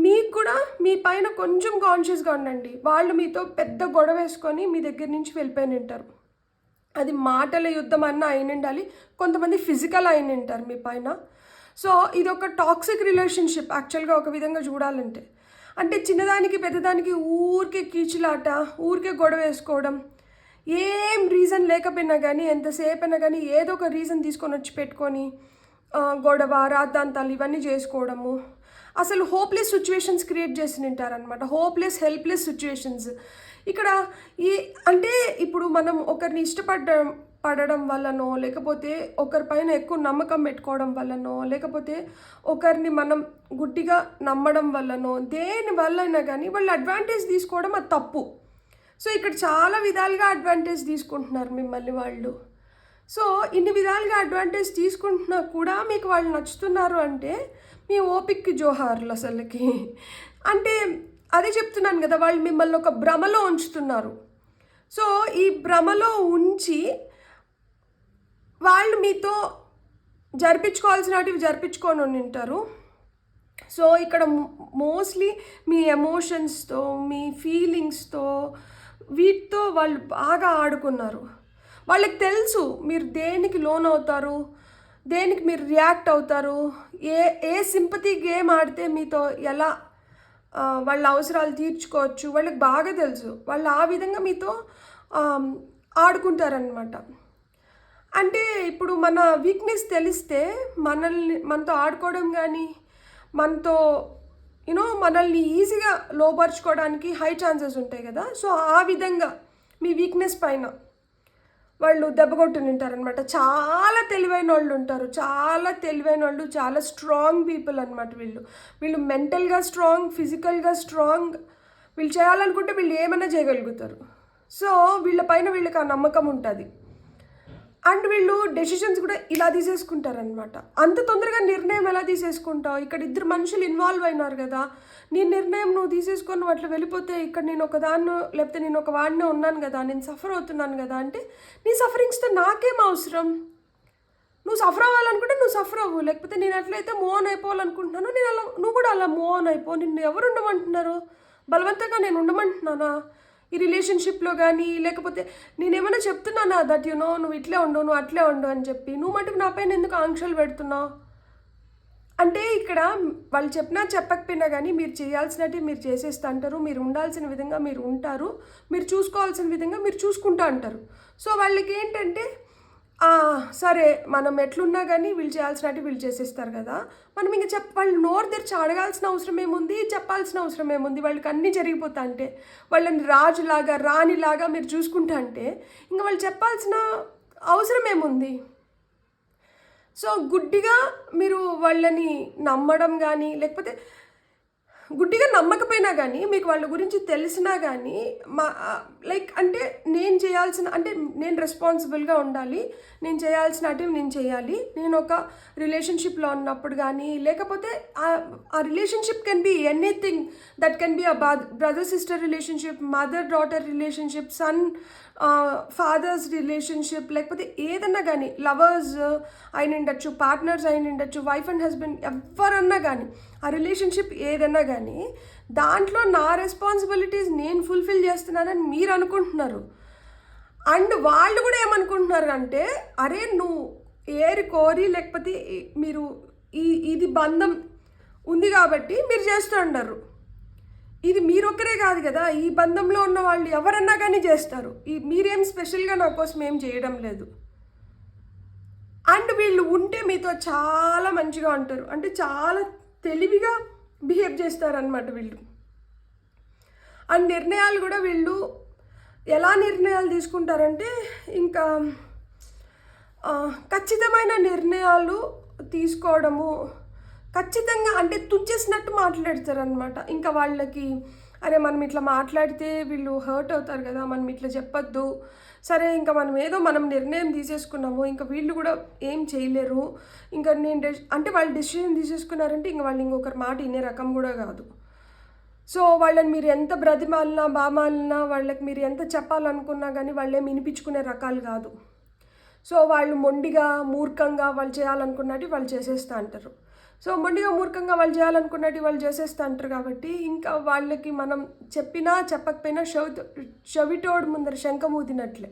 మీకు కూడా మీ పైన కొంచెం కాన్షియస్గా ఉండండి. వాళ్ళు మీతో పెద్ద గొడవ వేసుకొని మీ దగ్గర నుంచి వెళ్ళిపోయి ఉంటారు. అది మాటల యుద్ధం అన్న అయిన ఉండాలి, కొంతమంది ఫిజికల్ అయిన ఉంటారు మీ పైన. సో ఇది ఒక టాక్సిక్ రిలేషన్షిప్ యాక్చువల్గా ఒక విధంగా చూడాలంటే. అంటే చిన్నదానికి పెద్దదానికి ఊరికే కీచులాట, ఊరికే గొడవ వేసుకోవడం, ఏం రీజన్ లేకపోయినా కానీ ఎంతసేపు అయినా కానీ ఏదో ఒక రీజన్ తీసుకొని వచ్చి పెట్టుకొని గొడవ, రాద్ధాంతాలు ఇవన్నీ చేసుకోవడము. అసలు హోప్లెస్ సిచ్యువేషన్స్ క్రియేట్ చేసి ఉంటారనమాట. Hopeless, helpless situations. ఇక్కడ అంటే ఇప్పుడు మనం ఒకరిని పడడం వల్లనో, లేకపోతే ఒకరిపైన ఎక్కువ నమ్మకం పెట్టుకోవడం వల్లనో, లేకపోతే ఒకరిని మనం గుడ్డిగా నమ్మడం వల్లనో, దేని వల్ల అయినా కానీ వాళ్ళు అడ్వాంటేజ్ తీసుకోవడం అది తప్పు. సో ఇక్కడ చాలా విధాలుగా అడ్వాంటేజ్ తీసుకుంటున్నారు మిమ్మల్ని వాళ్ళు. సో ఇన్ని విధాలుగా అడ్వాంటేజ్ తీసుకుంటున్నా కూడా మీకు వాళ్ళు నచ్చుతున్నారు అంటే మీ ఓపిక్కి జోహార్లు అసలుకి. అంటే అదే చెప్తున్నాను కదా, వాళ్ళు మిమ్మల్ని ఒక భ్రమలో ఉంచుతున్నారు. సో ఈ భ్రమలో ఉంచి వాళ్ళు మీతో జరిపించుకోవాల్సినవి జరిపించుకొని ఉంటారు. సో ఇక్కడ మోస్ట్లీ మీ ఎమోషన్స్తో, మీ ఫీలింగ్స్తో, వీటితో వాళ్ళు బాగా ఆడుకున్నారు. వాళ్ళకి తెలుసు మీరు దేనికి లోన్ అవుతారు, దేనికి మీరు రియాక్ట్ అవుతారు, ఏ సింపతి గేమ్ ఆడితే మీతో ఎలా వాళ్ళ అవసరాలు తీర్చుకోవచ్చు వాళ్ళకి బాగా తెలుసు. వాళ్ళు ఆ విధంగా మీతో ఆడుకుంటారనమాట. అంటే ఇప్పుడు మన వీక్నెస్ తెలిస్తే మనతో ఆడుకోవడం కానీ, మనతో మనల్ని ఈజీగా లోపరుచుకోవడానికి హై ఛాన్సెస్ ఉంటాయి కదా. సో ఆ విధంగా మీ వీక్నెస్ పైన వాళ్ళు దెబ్బ కొట్టుని ఉంటారనమాట. చాలా తెలివైన వాళ్ళు ఉంటారు, చాలా తెలివైన వాళ్ళు, చాలా స్ట్రాంగ్ పీపుల్ అనమాట వీళ్ళు. వీళ్ళు మెంటల్గా స్ట్రాంగ్, ఫిజికల్గా స్ట్రాంగ్. వీళ్ళు చేయాలనుకుంటే వీళ్ళు ఏమైనా చేయగలుగుతారు. సో వీళ్ళ పైన వీళ్ళకి ఆ నమ్మకం ఉంటుంది. అండ్ వీళ్ళు డెసిషన్స్ కూడా ఇలా తీసేసుకుంటారనమాట. అంత తొందరగా నిర్ణయం ఎలా తీసేసుకుంటావు? ఇక్కడ ఇద్దరు మనుషులు ఇన్వాల్వ్ అయినారు కదా, నీ నిర్ణయం నువ్వు తీసేసుకొని నువ్వు అట్లా వెళ్ళిపోతే ఇక్కడ నేను ఒకదాన్ని లేకపోతే నేను ఒక వాడినే ఉన్నాను కదా, నేను సఫర్ అవుతున్నాను కదా అంటే నీ సఫరింగ్స్తో నాకేం అవసరం? నువ్వు సఫర్ అవ్వాలనుకుంటే నువ్వు సఫర్ అవ్వు, లేకపోతే నేను ఎట్లయితే మూవ్ ఆన్ అయిపోవాలనుకుంటున్నాను నేను అలా, నువ్వు కూడా అలా మూవ్ ఆన్ అయిపో. నిన్ను ఎవరు ఉండమంటున్నారు? బలవంతంగా నేను ఉండమంటున్నానా ఈ రిలేషన్షిప్లో? కానీ లేకపోతే నేనేమైనా చెప్తున్నానా దట్ నువ్వు ఇట్లే ఉండు, నువ్వు అట్లే ఉండు అని చెప్పి నువ్వు మటుకు నా పైన ఎందుకు ఆంక్షలు పెడుతున్నావు? అంటే ఇక్కడ వాళ్ళు చెప్పినా చెప్పకపోయినా కానీ మీరు చేయాల్సినట్టు మీరు చేసేస్తా అంటారు, మీరు ఉండాల్సిన విధంగా మీరు ఉంటారు, మీరు చూసుకోవాల్సిన విధంగా మీరు చూసుకుంటా అంటారు. సో వాళ్ళకి ఏంటంటే సరే మనం ఎట్లున్నా కానీ వీళ్ళు చేయాల్సినట్టు వీళ్ళు చేసేస్తారు కదా, మనం ఇంకా వాళ్ళు నోరు తెరిచి అడగాల్సిన అవసరం ఏముంది, చెప్పాల్సిన అవసరం ఏముంది? వాళ్ళకి అన్నీ జరిగిపోతా అంటే, వాళ్ళని రాజులాగా రాణిలాగా మీరు చూసుకుంటా అంటే ఇంకా వాళ్ళు చెప్పాల్సిన అవసరం ఏముంది? సో గుడ్డిగా మీరు వాళ్ళని నమ్మడం కానీ, లేకపోతే గుడ్డిగా నమ్మకపోయినా కానీ మీకు వాళ్ళ గురించి తెలిసినా కానీ లైక్ అంటే నేను చేయాల్సిన, అంటే నేను రెస్పాన్సిబుల్గా ఉండాలి, నేను చేయాల్సినవి నేను చేయాలి. నేను ఒక రిలేషన్షిప్లో ఉన్నప్పుడు కానీ, లేకపోతే ఆ relationship can be anything. That can be a brother sister relationship, mother daughter relationship, son fathers relationship, లేకపోతే ఏదన్నా కానీ లవర్స్ అయిన ఉండొచ్చు, పార్ట్నర్స్ అయిన ఉండొచ్చు, వైఫ్ అండ్ హస్బెండ్ ఎవరన్నా కానీ, ఆ రిలేషన్షిప్ ఏదన్నా కానీ దాంట్లో నా రెస్పాన్సిబిలిటీస్ నేను ఫుల్ఫిల్ చేస్తున్నానని మీరు అనుకుంటున్నారు. అండ్ వాళ్ళు కూడా ఏమనుకుంటున్నారు అంటే, అరే నువ్వు ఏరి కోరి లేకపోతే మీరు ఇది బంధం ఉంది కాబట్టి మీరు చేస్తూ ఉంటారు. ఇది మీరొక్కరే కాదు కదా, ఈ బంధంలో ఉన్న వాళ్ళు ఎవరన్నా కానీ చేస్తారు. మీరేం స్పెషల్గా నా కోసం ఏం చేయడం లేదు. అండ్ వీళ్ళు ఉంటే మీతో చాలా మంచిగా ఉంటారు, అంటే చాలా తెలివిగా బిహేవ్ చేస్తారనమాట వీళ్ళు. అండ్ నిర్ణయాలు కూడా వీళ్ళు ఎలా నిర్ణయాలు తీసుకుంటారంటే, ఇంకా ఖచ్చితమైన నిర్ణయాలు తీసుకోవడము, ఖచ్చితంగా అంటే తుచ్చేసినట్టు మాట్లాడతారనమాట. ఇంకా వాళ్ళకి అరే మనం ఇట్లా మాట్లాడితే వీళ్ళు హర్ట్ అవుతారు కదా, మనం ఇట్లా చెప్పొద్దు, సరే ఇంకా మనం నిర్ణయం తీసేసుకున్నాము, ఇంకా వీళ్ళు కూడా ఏం చేయలేరు, ఇంకా నేను అంటే వాళ్ళు డెసిషన్ తీసేసుకున్నారంటే ఇంకా వాళ్ళు ఇంకొకరి మాట వినే రకం కూడా కాదు. సో వాళ్ళని మీరు ఎంత బ్రతిమాలినా బామాలినా, వాళ్ళకి మీరు ఎంత చెప్పాలనుకున్నా కానీ వాళ్ళేం వినిపించుకునే రకాలు కాదు. సో వాళ్ళు మొండిగా మూర్ఖంగా వాళ్ళు చేయాలనుకున్నట్టు వాళ్ళు చేసేస్తూ అంటారు. సో మొండిగా మూర్ఖంగా వాళ్ళు చేయాలనుకున్నట్టు వాళ్ళు చేసేస్తూ అంటారు కాబట్టి ఇంకా వాళ్ళకి మనం చెప్పినా చెప్పకపోయినా చెవిటోడు ముందర శంఖమూదినట్లే.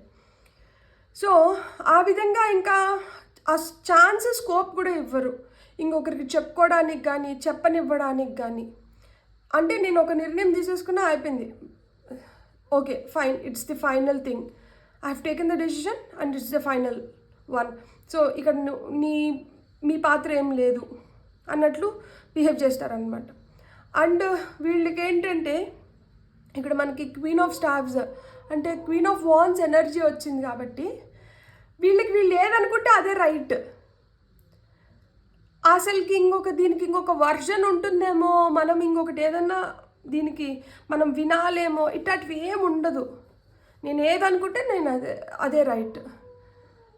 సో ఆ విధంగా ఇంకా ఆ ఛాన్సెస్ స్కోప్ కూడా ఇవ్వరు ఇంకొకరికి చెప్పుకోవడానికి కానీ చెప్పనివ్వడానికి కానీ. అంటే నేను ఒక నిర్ణయం తీసేసుకున్నా అయిపోయింది, okay fine, it's the final thing, I have taken the decision and it's the final one. So ఇక్కడ మీ పాత్ర ఏం లేదు అన్నట్లు బిహేవ్ చేస్తారనమాట. అండ్ వీళ్ళకి ఏంటంటే ఇక్కడ మనకి క్వీన్ ఆఫ్ స్టార్స్ అంటే క్వీన్ ఆఫ్ వాన్స్ ఎనర్జీ వచ్చింది కాబట్టి వీళ్ళు ఏదనుకుంటే అదే రైట్. అసలుకి దీనికి ఇంకొక వర్షన్ ఉంటుందేమో, మనం ఇంకొకటి ఏదన్నా దీనికి మనం వినాలేమో, ఇట్లాంటివి ఏమి ఉండదు. నేను ఏదనుకుంటే నేను అదే రైట్.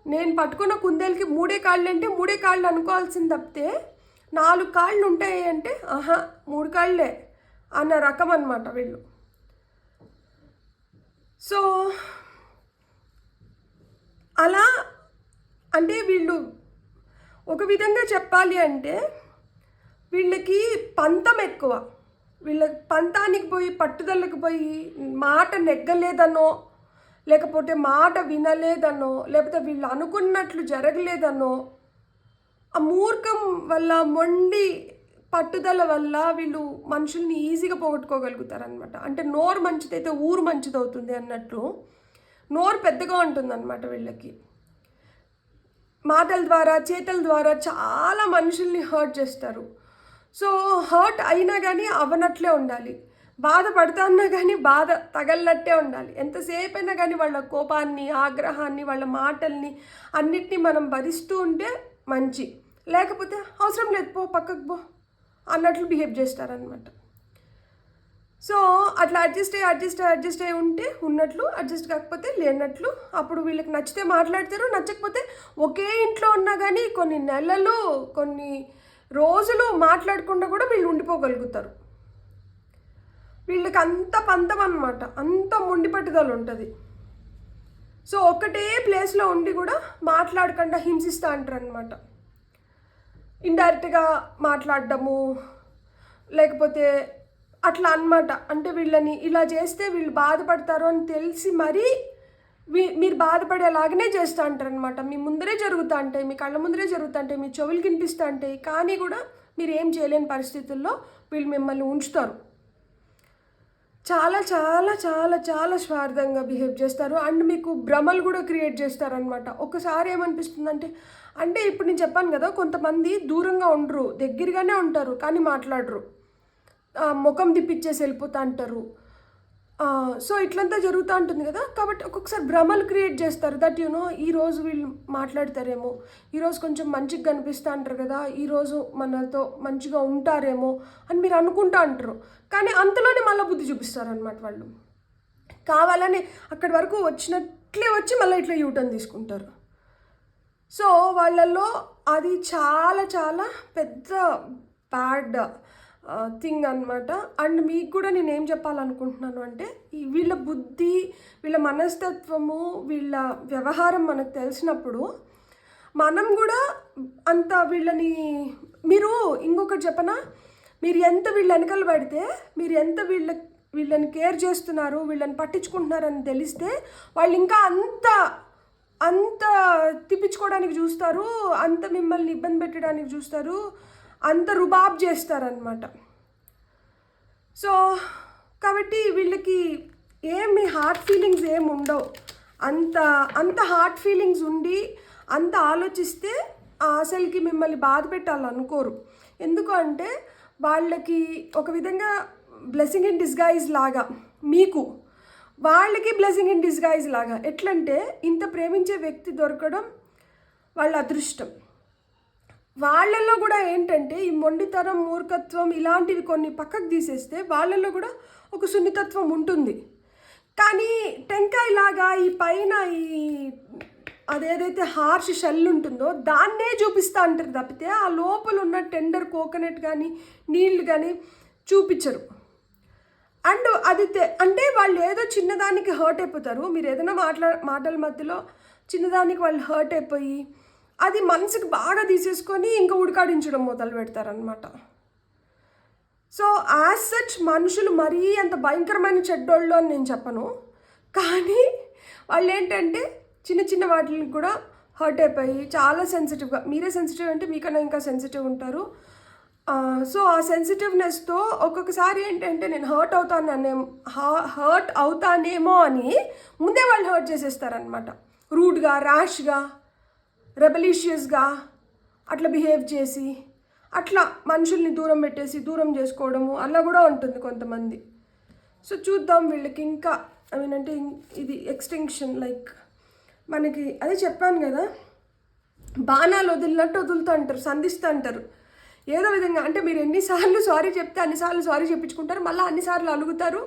నేను పట్టుకున్న కుందేలకి 3 కాళ్ళు అంటే 3 కాళ్ళు అనుకోవాల్సింది తప్పితే 4 కాళ్ళు ఉంటాయి అంటే 3 కాళ్ళే అన్న రకం అన్నమాట వీళ్ళు. సో అలా అంటే వీళ్ళు ఒక విధంగా చెప్పాలి అంటే వీళ్ళకి పంతం ఎక్కువ. వీళ్ళ పంతానికి పోయి పట్టుదలకు పోయి మాట నెగ్గలేదనో, లేకపోతే మాట వినలేదనో, లేకపోతే వీళ్ళు అనుకున్నట్లు జరగలేదనో, ఆ మూర్ఖం వల్ల మొండి పట్టుదల వల్ల వీళ్ళు మనుషుల్ని ఈజీగా పోగొట్టుకోగలుగుతారనమాట. అంటే నోరు మంచిదైతే ఊరు మంచిదవుతుంది అన్నట్లు నోరు పెద్దగా ఉంటుందన్నమాట వీళ్ళకి. మాటల ద్వారా చేతల ద్వారా చాలా మనుషుల్ని హర్ట్ చేస్తారు. సో హర్ట్ అయినా కానీ అవనట్లే ఉండాలి. బాధపడతా ఉన్నా కానీ బాధ తగలనట్టే ఉండాలి. ఎంతసేపు అయినా కానీ వాళ్ళ కోపాన్ని, ఆగ్రహాన్ని, వాళ్ళ మాటల్ని అన్నిటినీ మనం భరిస్తూ ఉంటే మంచి. లేకపోతే అవసరం లేదు, పో పక్కకు పో అన్నట్లు బిహేవ్ చేస్తారనమాట. సో అట్లా అడ్జస్ట్ అయ్యి ఉంటే ఉన్నట్లు, అడ్జస్ట్ కాకపోతే లేనట్లు. అప్పుడు వీళ్ళకి నచ్చితే మాట్లాడతారు, నచ్చకపోతే ఒకే ఇంట్లో ఉన్నా కానీ కొన్ని నెలలు, కొన్ని రోజులు మాట్లాడకుండా కూడా వీళ్ళు ఉండిపోగలుగుతారు. వీళ్ళకి అంత పంతం అన్నమాట, అంత మొండి పట్టుదల ఉంటుంది. సో ఒకటే ప్లేస్లో ఉండి కూడా మాట్లాడకుండా హింసిస్తూ అంటారు అనమాట. ఇండైరెక్ట్గా మాట్లాడడము, లేకపోతే అట్లా అన్నమాట. అంటే వీళ్ళని ఇలా చేస్తే వీళ్ళు బాధపడతారు అని తెలిసి మరీ మీరు బాధపడేలాగానే చేస్తూ ఉంటారు అనమాట. మీ ముందరే జరుగుతూ ఉంటాయి, మీ కళ్ళ ముందరే జరుగుతూ ఉంటాయి, మీ చెవులు కనిపిస్తూ ఉంటాయి, కానీ కూడా మీరు ఏం చేయలేని పరిస్థితుల్లో వీళ్ళు మిమ్మల్ని ఉంచుతారు. చాలా చాలా చాలా చాలా స్వార్థంగా బిహేవ్ చేస్తారు. అండ్ మీకు భ్రమలు కూడా క్రియేట్ చేస్తారనమాట. ఒకసారి ఏమనిపిస్తుందంటే, అంటే ఇప్పుడు నేను చెప్పాను కదా, కొంతమంది దూరంగా ఉండరు, దగ్గరగానే ఉంటారు కానీ మాట్లాడరు, ముఖం తిప్పిచ్చేసి వెళ్ళిపోతూ అంటారు. సో ఇట్లంతా జరుగుతూ ఉంటుంది కదా. కాబట్టి ఒక్కొక్కసారి భ్రమలు క్రియేట్ చేస్తారు. దట్ ఈరోజు వీళ్ళు మాట్లాడతారేమో, ఈరోజు కొంచెం మంచిగా కనిపిస్తూ అంటారు కదా, ఈరోజు మనతో మంచిగా ఉంటారేమో అని మీరు అనుకుంటూ అంటారు. కానీ అంతలోనే మళ్ళీ బుద్ధి చూపిస్తారనమాట వాళ్ళు. కావాలని అక్కడి వరకు వచ్చినట్లే వచ్చి మళ్ళీ ఇట్లా యూటర్న్ తీసుకుంటారు. సో వాళ్ళల్లో అది చాలా చాలా పెద్ద బ్యాడ్ థింగ్ అనమాట. అండ్ మీకు కూడా నేను ఏం చెప్పాలనుకుంటున్నాను అంటే, వీళ్ళ బుద్ధి, వీళ్ళ మనస్తత్వము, వీళ్ళ వ్యవహారం మనకు తెలిసినప్పుడు మనం కూడా అంత వీళ్ళని, మీరు ఇంకొకటి చెప్పనా, మీరు ఎంత వీళ్ళ వెనకాల పడితే, మీరు ఎంత వీళ్ళని కేర్ చేస్తున్నారు, వీళ్ళని పట్టించుకుంటున్నారని తెలిస్తే వాళ్ళు ఇంకా అంత తిప్పించుకోవడానికి చూస్తారు, అంత మిమ్మల్ని ఇబ్బంది పెట్టడానికి చూస్తారు, అంత రుబాబ్ చేస్తారనమాట. సో కాబట్టి వీళ్ళకి ఏమి హార్ట్ ఫీలింగ్స్ ఏమి ఉండవు. అంత హార్ట్ ఫీలింగ్స్ ఉండి అంత ఆలోచిస్తే అసలుకి మిమ్మల్ని బాధ పెట్టాలనుకోరు. ఎందుకు అంటే వాళ్ళకి ఒక విధంగా బ్లెస్సింగ్ ఇన్ డిస్గైజ్ లాగా, మీకు వాళ్ళకి బ్లెస్సింగ్ ఇన్ డిస్గైజ్ లాగా. ఎట్లంటే ఇంత ప్రేమించే వ్యక్తి దొరకడం వాళ్ళ అదృష్టం. వాళ్ళల్లో కూడా ఏంటంటే ఈ మొండితనం, మూర్ఖత్వం ఇలాంటివి కొన్ని పక్కకు తీసేస్తే వాళ్ళల్లో కూడా ఒక సున్నితత్వం ఉంటుంది. కానీ టెంకాయలాగా ఈ పైన అదేదైతే హార్ష్ షెల్ ఉంటుందో దాన్నే చూపిస్తూ అంటారు తప్పితే ఆ లోపల ఉన్న టెండర్ కోకోనట్ కానీ నీళ్ళు కానీ చూపించరు. అండ్ అది అంటే వాళ్ళు ఏదో చిన్నదానికి హర్ట్ అయిపోతారు. మీరు ఏదైనా మాటల మధ్యలో చిన్నదానికి వాళ్ళు హర్ట్ అయిపోయి అది మనసుకు బాగా తీసేసుకొని ఇంకా ఉడకాడించడం మొదలు పెడతారనమాట. సో యాజ్ సచ్ మనుషులు మరీ అంత భయంకరమైన చెడ్డోళ్ళు అని నేను చెప్పను, కానీ వాళ్ళు ఏంటంటే చిన్న చిన్న వాటిని కూడా హర్ట్ అయిపోయి చాలా సెన్సిటివ్గా, మీరే సెన్సిటివ్ అంటే మీకన్నా ఇంకా సెన్సిటివ్ ఉంటారు. సో ఆ సెన్సిటివ్నెస్తో ఒక్కొక్కసారి ఏంటంటే నేను హర్ట్ అవుతానేమో అని ముందే వాళ్ళు హర్ట్ చేసేస్తారనమాట. రూడ్గా, ర్యాష్గా, రెబలీషియస్గా అట్లా బిహేవ్ చేసి అట్లా మనుషుల్ని దూరం పెట్టేసి దూరం చేసుకోవడము అలా కూడా ఉంటుంది కొంతమంది. సో చూద్దాం వీళ్ళకి ఇంకా అంటే ఇది ఎక్స్టెన్షన్, లైక్ మనకి అదే చెప్పాను కదా, బాణాలు వదిలినట్టు వదులుతూ అంటారు, సంధిస్తూ అంటారు ఏదో విధంగా. అంటే మీరు ఎన్నిసార్లు సారీ చెప్తే అన్నిసార్లు సారీ చెప్పించుకుంటారు, మళ్ళీ అన్నిసార్లు అలుగుతారు,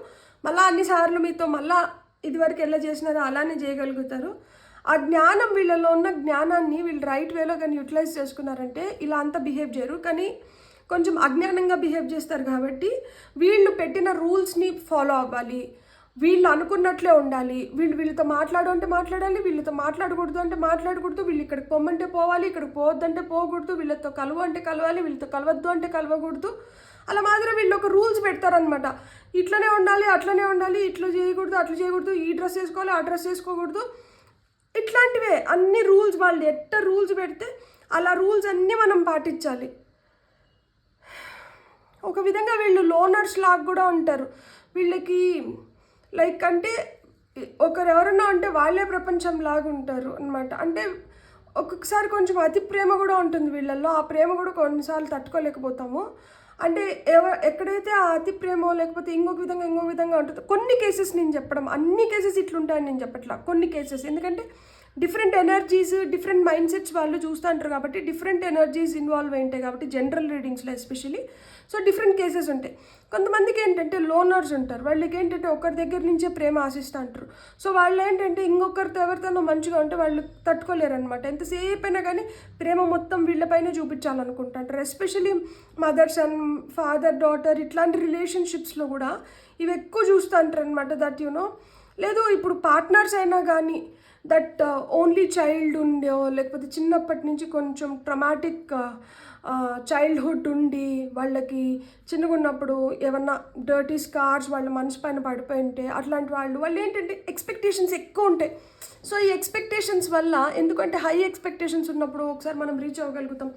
మళ్ళీ అన్నిసార్లు మీతో మళ్ళీ ఇదివరకు ఎలా చేసినారో అలానే చేయగలుగుతారు. ఆ జ్ఞానం, వీళ్ళలో ఉన్న జ్ఞానాన్ని వీళ్ళు రైట్ వేలో కానీ యూటిలైజ్ చేసుకున్నారంటే ఇలా అంతా బిహేవ్ చేయరు. కానీ కొంచెం అజ్ఞానంగా బిహేవ్ చేస్తారు కాబట్టి వీళ్ళు పెట్టిన రూల్స్ని ఫాలో అవ్వాలి, వీళ్ళు అనుకున్నట్లే ఉండాలి. వీళ్ళతో మాట్లాడు అంటే మాట్లాడాలి, వీళ్ళతో మాట్లాడకూడదు అంటే మాట్లాడకూడదు, వీళ్ళు ఇక్కడికి పొమ్మంటే పోవాలి, ఇక్కడికి పోవద్దంటే పోకూడదు, వీళ్ళతో కలువ అంటే కలవాలి, వీళ్ళతో కలవద్దు అంటే కలవకూడదు. అలా మాత్రం వీళ్ళు ఒక రూల్స్ పెడతారనమాట. ఇట్లనే ఉండాలి, అట్లనే ఉండాలి, ఇట్లా చేయకూడదు, అట్లా చేయకూడదు, ఈ డ్రెస్ వేసుకోవాలి, ఆ డ్రెస్ వేసుకోకూడదు, ఇట్లాంటివే అన్ని రూల్స్. వాళ్ళు ఎట్ట రూల్స్ పెడితే అలా రూల్స్ అన్నీ మనం పాటించాలి. ఒక విధంగా వీళ్ళు లోనర్స్ లాగా కూడా ఉంటారు. వీళ్ళకి లైక్ అంటే ఒకరెవరన్నా అంటే వాళ్ళే ప్రపంచం లాగా ఉంటారు అనమాట. అంటే ఒక్కొక్కసారి కొంచెం అతి ప్రేమ కూడా ఉంటుంది వీళ్ళల్లో. ఆ ప్రేమ కూడా కొన్నిసార్లు తట్టుకోలేకపోతాము. అంటే ఎక్కడైతే ఆ అతి ప్రేమో లేకపోతే ఇంకొక విధంగా ఉంటుందో కొన్ని కేసెస్ నేను చెప్పడం, అన్ని కేసెస్ ఇట్లుంటాయని నేను చెప్పట్లా, కొన్ని కేసెస్. ఎందుకంటే different energies, different mind sets వాళ్ళు చూస్తూ ఉంటారు కాబట్టి, డిఫరెంట్ ఎనర్జీస్ ఇన్వాల్వ్ అయి ఉంటాయి కాబట్టి జనరల్ రీడింగ్స్లో ఎస్పెషలీ. సో డిఫరెంట్ కేసెస్ ఉంటాయి. కొంతమందికి ఏంటంటే లోనర్స్ ఉంటారు, వాళ్ళకి ఏంటంటే ఒకరి దగ్గర నుంచే ప్రేమ ఆశిస్తూ ఉంటారు. సో వాళ్ళు ఏంటంటే ఇంకొకరితో ఎవరితోనో మంచిగా ఉంటే వాళ్ళు తట్టుకోలేరు అనమాట. ఎంతసేపు అయినా కానీ ప్రేమ మొత్తం వీళ్ళపైనే చూపించాలనుకుంటుంటారు. Especially mother son, father daughter ఇట్లాంటి రిలేషన్షిప్స్లో కూడా ఇవి ఎక్కువ చూస్తూ ఉంటారు అనమాట. దట్ యునో లేదు ఇప్పుడు పార్ట్నర్స్ అయినా కానీ దట్ ఓన్లీ చైల్డ్ ఉండో లేకపోతే చిన్నప్పటి నుంచి కొంచెం ట్రమాటిక్ చైల్డ్హుడ్ ఉండి వాళ్ళకి చిన్నగా ఉన్నప్పుడు ఏమన్నా డర్టీ స్కార్స్ వాళ్ళ మనసు పైన పడిపోయి ఉంటే అట్లాంటి వాళ్ళు ఏంటంటే ఎక్స్పెక్టేషన్స్ ఎక్కువ ఉంటాయి. సో ఈ ఎక్స్పెక్టేషన్స్ వల్ల, ఎందుకంటే హై ఎక్స్పెక్టేషన్స్ ఉన్నప్పుడు ఒకసారి మనం రీచ్ అవ్వగలుగుతాం,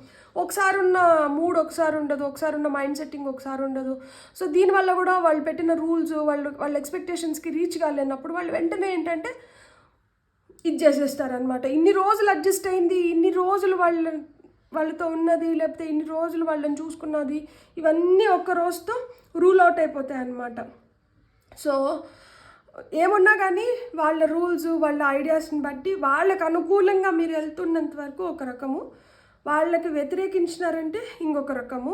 ఒకసారి ఉన్న మూడ్ ఒకసారి ఉండదు, ఒకసారి ఉన్న మైండ్ సెట్టింగ్ ఒకసారి ఉండదు. సో దీనివల్ల కూడా వాళ్ళు పెట్టిన రూల్స్ వాళ్ళ ఎక్స్పెక్టేషన్స్కి రీచ్ కాలేనప్పుడు వాళ్ళు వెంటనే ఏంటంటే ఇది చేసేస్తారనమాట. ఇన్ని రోజులు అడ్జస్ట్ అయింది, ఇన్ని రోజులు వాళ్ళతో ఉన్నది, లేకపోతే ఇన్ని రోజులు వాళ్ళని చూసుకున్నది, ఇవన్నీ ఒక్క రోజుతో రూల్ అవుట్ అయిపోతాయి అన్నమాట. సో ఏమున్నా కానీ వాళ్ళ రూల్స్, వాళ్ళ ఐడియాస్ని బట్టి వాళ్ళకు అనుకూలంగా మీరు వెళ్తున్నంత వరకు ఒక రకము, వాళ్ళకి వ్యతిరేకించినారంటే ఇంకొక రకము.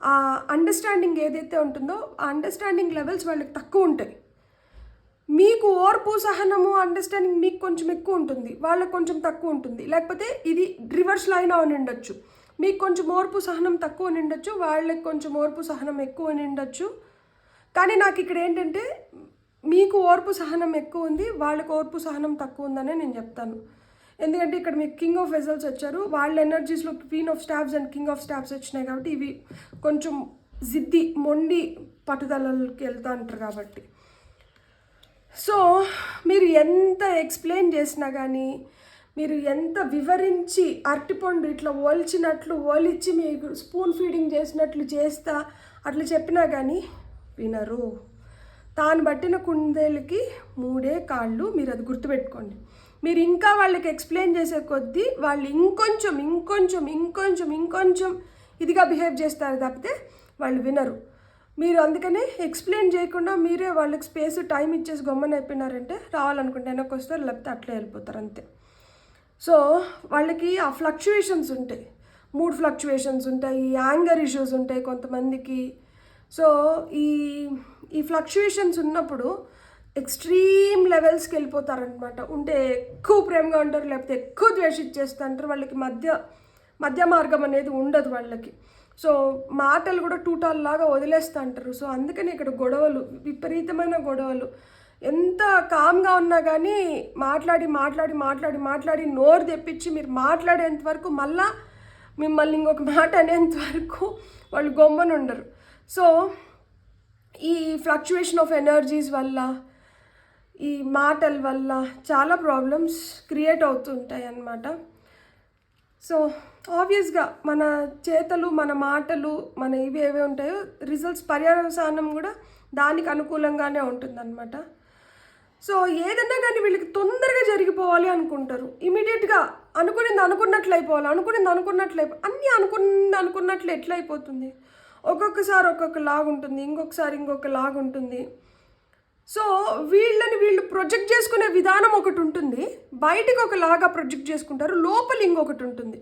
ఆ అండర్స్టాండింగ్ ఏదైతే ఉంటుందో ఆ అండర్స్టాండింగ్ లెవెల్స్ వాళ్ళకి తక్కువ ఉంటాయి. మీకు ఓర్పు, సహనము, అండర్స్టాండింగ్ మీకు కొంచెం ఎక్కువ ఉంటుంది, వాళ్ళకి కొంచెం తక్కువ ఉంటుంది. లేకపోతే ఇది రివర్స్ లైన్ అని ఉండొచ్చు, మీకు కొంచెం ఓర్పు సహనం తక్కువ ఉండొచ్చు, వాళ్ళకి కొంచెం ఓర్పు సహనం ఎక్కువ ఉండొచ్చు. కానీ నాకు ఇక్కడ ఏంటంటే మీకు ఓర్పు సహనం ఎక్కువ ఉంది, వాళ్ళకి ఓర్పు సహనం తక్కువ ఉందనే నేను చెప్తాను. ఎందుకంటే ఇక్కడ మీకు కింగ్ ఆఫ్ వెజల్స్ వచ్చారు, వాళ్ళ ఎనర్జీస్లో queen of stabs and king of stabs వచ్చినాయి కాబట్టి ఇవి కొంచెం జిద్ది, మొండి పట్టుదలకి వెళ్తూ ఉంటారు కాబట్టి. సో మీరు ఎంత ఎక్స్ప్లెయిన్ చేసినా కానీ, మీరు ఎంత వివరించి అరటిపండు ఇట్లా ఒలిచి మీకు స్పూన్ ఫీడింగ్ చేసినట్లు చేస్తా అట్లా చెప్పినా కానీ వినరు. తాను పట్టిన కుందేలకి 3 కాళ్ళు, మీరు అది గుర్తుపెట్టుకోండి. మీరు ఇంకా వాళ్ళకి ఎక్స్ప్లెయిన్ చేసే కొద్దీ వాళ్ళు ఇంకొంచెం ఇదిగా బిహేవ్ చేస్తారు తప్పితే వాళ్ళు వినరు. మీరు అందుకనే ఎక్స్ప్లెయిన్ చేయకుండా మీరే వాళ్ళకి స్పేస్, టైం ఇచ్చేసి గమ్మని అయిపోయినారంటే రావాలనుకుంటే వెనక్కి వస్తారు, లేకపోతే అట్లే వెళ్ళిపోతారు అంతే. సో వాళ్ళకి ఆ ఫ్లక్చువేషన్స్ ఉంటాయి, మూడ్ ఫ్లక్చువేషన్స్ ఉంటాయి, యాంగర్ ఇష్యూస్ ఉంటాయి కొంతమందికి. సో ఈ ఫ్లక్చువేషన్స్ ఉన్నప్పుడు ఎక్స్ట్రీమ్ లెవెల్స్కి వెళ్ళిపోతారనమాట. ఉంటే ఎక్కువ ప్రేమగా ఉంటారు, లేకపోతే ఎక్కువ ద్వేషించేస్తుంటారు. వాళ్ళకి మధ్య మార్గం అనేది ఉండదు వాళ్ళకి. సో మాటలు కూడా టూటాల్లాగా వదిలేస్తూ అంటారు. సో అందుకని ఇక్కడ గొడవలు, విపరీతమైన గొడవలు. ఎంత కామ్గా ఉన్నా కానీ మాట్లాడి నోరు తెప్పించి మీరు మాట్లాడేంత వరకు, మళ్ళా మిమ్మల్ని ఇంకొక మాట అనేంత వరకు వాళ్ళు గొమ్మను ఉండరు. సో ఈ ఫ్లక్చువేషన్ ఆఫ్ ఎనర్జీస్ వల్ల, ఈ మాటల వల్ల చాలా ప్రాబ్లమ్స్ క్రియేట్ అవుతుంటాయి అన్నమాట. సో ఆబ్వియస్గా మన చేతలు, మన మాటలు, మన ఇవి ఏవే ఉంటాయో రిజల్ట్స్, పర్యవసానం కూడా దానికి అనుకూలంగానే ఉంటుందన్నమాట. సో ఏదన్నా కానీ వీళ్ళకి తొందరగా జరిగిపోవాలి అనుకుంటారు, ఇమీడియట్గా అనుకున్నట్లు అయిపోవాలి, అన్నీ అనుకున్నట్లు ఎట్లా అయిపోతుంది? ఒక్కొక్కసారి ఒక్కొక్క లాగా ఉంటుంది, ఇంకొకసారి ఇంకొక లాగా ఉంటుంది. సో వీళ్ళు ప్రొజెక్ట్ చేసుకునే విధానం ఒకటి ఉంటుంది, బయటకు ఒకలాగా ప్రొజెక్ట్ చేసుకుంటారు, లోపల ఇంకొకటి ఉంటుంది.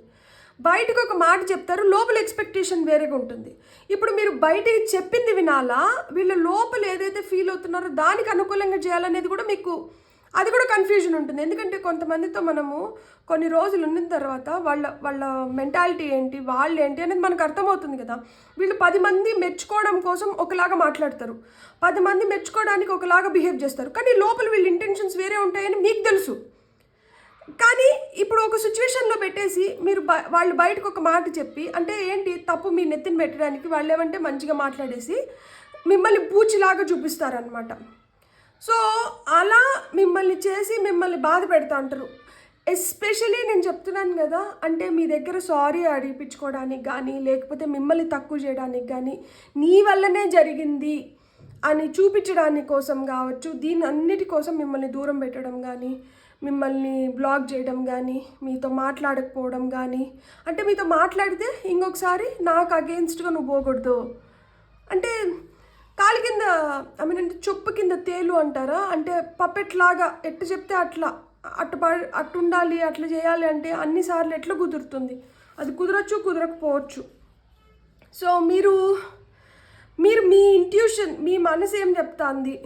బయటకు ఒక మాట చెప్తారు, లోపల ఎక్స్పెక్టేషన్ వేరేగా ఉంటుంది. ఇప్పుడు మీరు బయటకి చెప్పింది వినాలా, వీళ్ళ లోపల ఏదైతే ఫీల్ అవుతున్నారో దానికి అనుకూలంగా చేయాలనేది కూడా మీకు, అది కూడా కన్ఫ్యూజన్ ఉంటుంది. ఎందుకంటే కొంతమందితో మనము కొన్ని రోజులు ఉన్న తర్వాత వాళ్ళ మెంటాలిటీ ఏంటి, వాళ్ళు ఏంటి అనేది మనకు అర్థమవుతుంది కదా. వీళ్ళు 10 మంది మెచ్చుకోవడం కోసం ఒకలాగా మాట్లాడతారు, 10 మంది మెచ్చుకోవడానికి ఒకలాగా బిహేవ్ చేస్తారు, కానీ లోపల వీళ్ళ ఇంటెన్షన్స్ వేరే ఉంటాయని మీకు తెలుసు. కానీ ఇప్పుడు ఒక సిచ్యువేషన్లో పెట్టేసి మీరు వాళ్ళు బయటకు ఒక మాట చెప్పి, అంటే ఏంటి తప్పు మీ నెత్తిన పెట్టడానికి, వాళ్ళు ఏమంటే మంచిగా మాట్లాడేసి మిమ్మల్ని పూచిలాగా చూపిస్తారనమాట. సో అలా మిమ్మల్ని చేసి మిమ్మల్ని బాధ పెడతా అంటారు. ఎస్పెషలీ నేను చెప్తున్నాను కదా, అంటే మీ దగ్గర సారీ అడిపించుకోవడానికి కానీ, లేకపోతే మిమ్మల్ని తక్కువ చేయడానికి కానీ, నీ వల్లనే జరిగింది అని చూపించడానికి కోసం కావచ్చు, దీని అన్నిటి కోసం మిమ్మల్ని దూరం పెట్టడం కానీ, మిమ్మల్ని బ్లాక్ చేయడం కానీ, మీతో మాట్లాడకపోవడం కానీ, అంటే మీతో మాట్లాడితే ఇంకొకసారి నాకు అగెయిన్స్ట్గా నువ్వు పోకూడదు, అంటే కాలి కింద అంటే చొప్పు కింద తేలు అంటారా, అంటే పప్పెట్ లాగా ఎట్టు చెప్తే అట్లా అట్టు ఉండాలి, అట్లా చేయాలి అంటే అన్నిసార్లు ఎట్లా కుదురుతుంది? అది కుదరచ్చు, కుదరకపోవచ్చు. సో మీరు మీ ఇంట్యూషన్, మీ మనసు ఏం చెప్తాంది,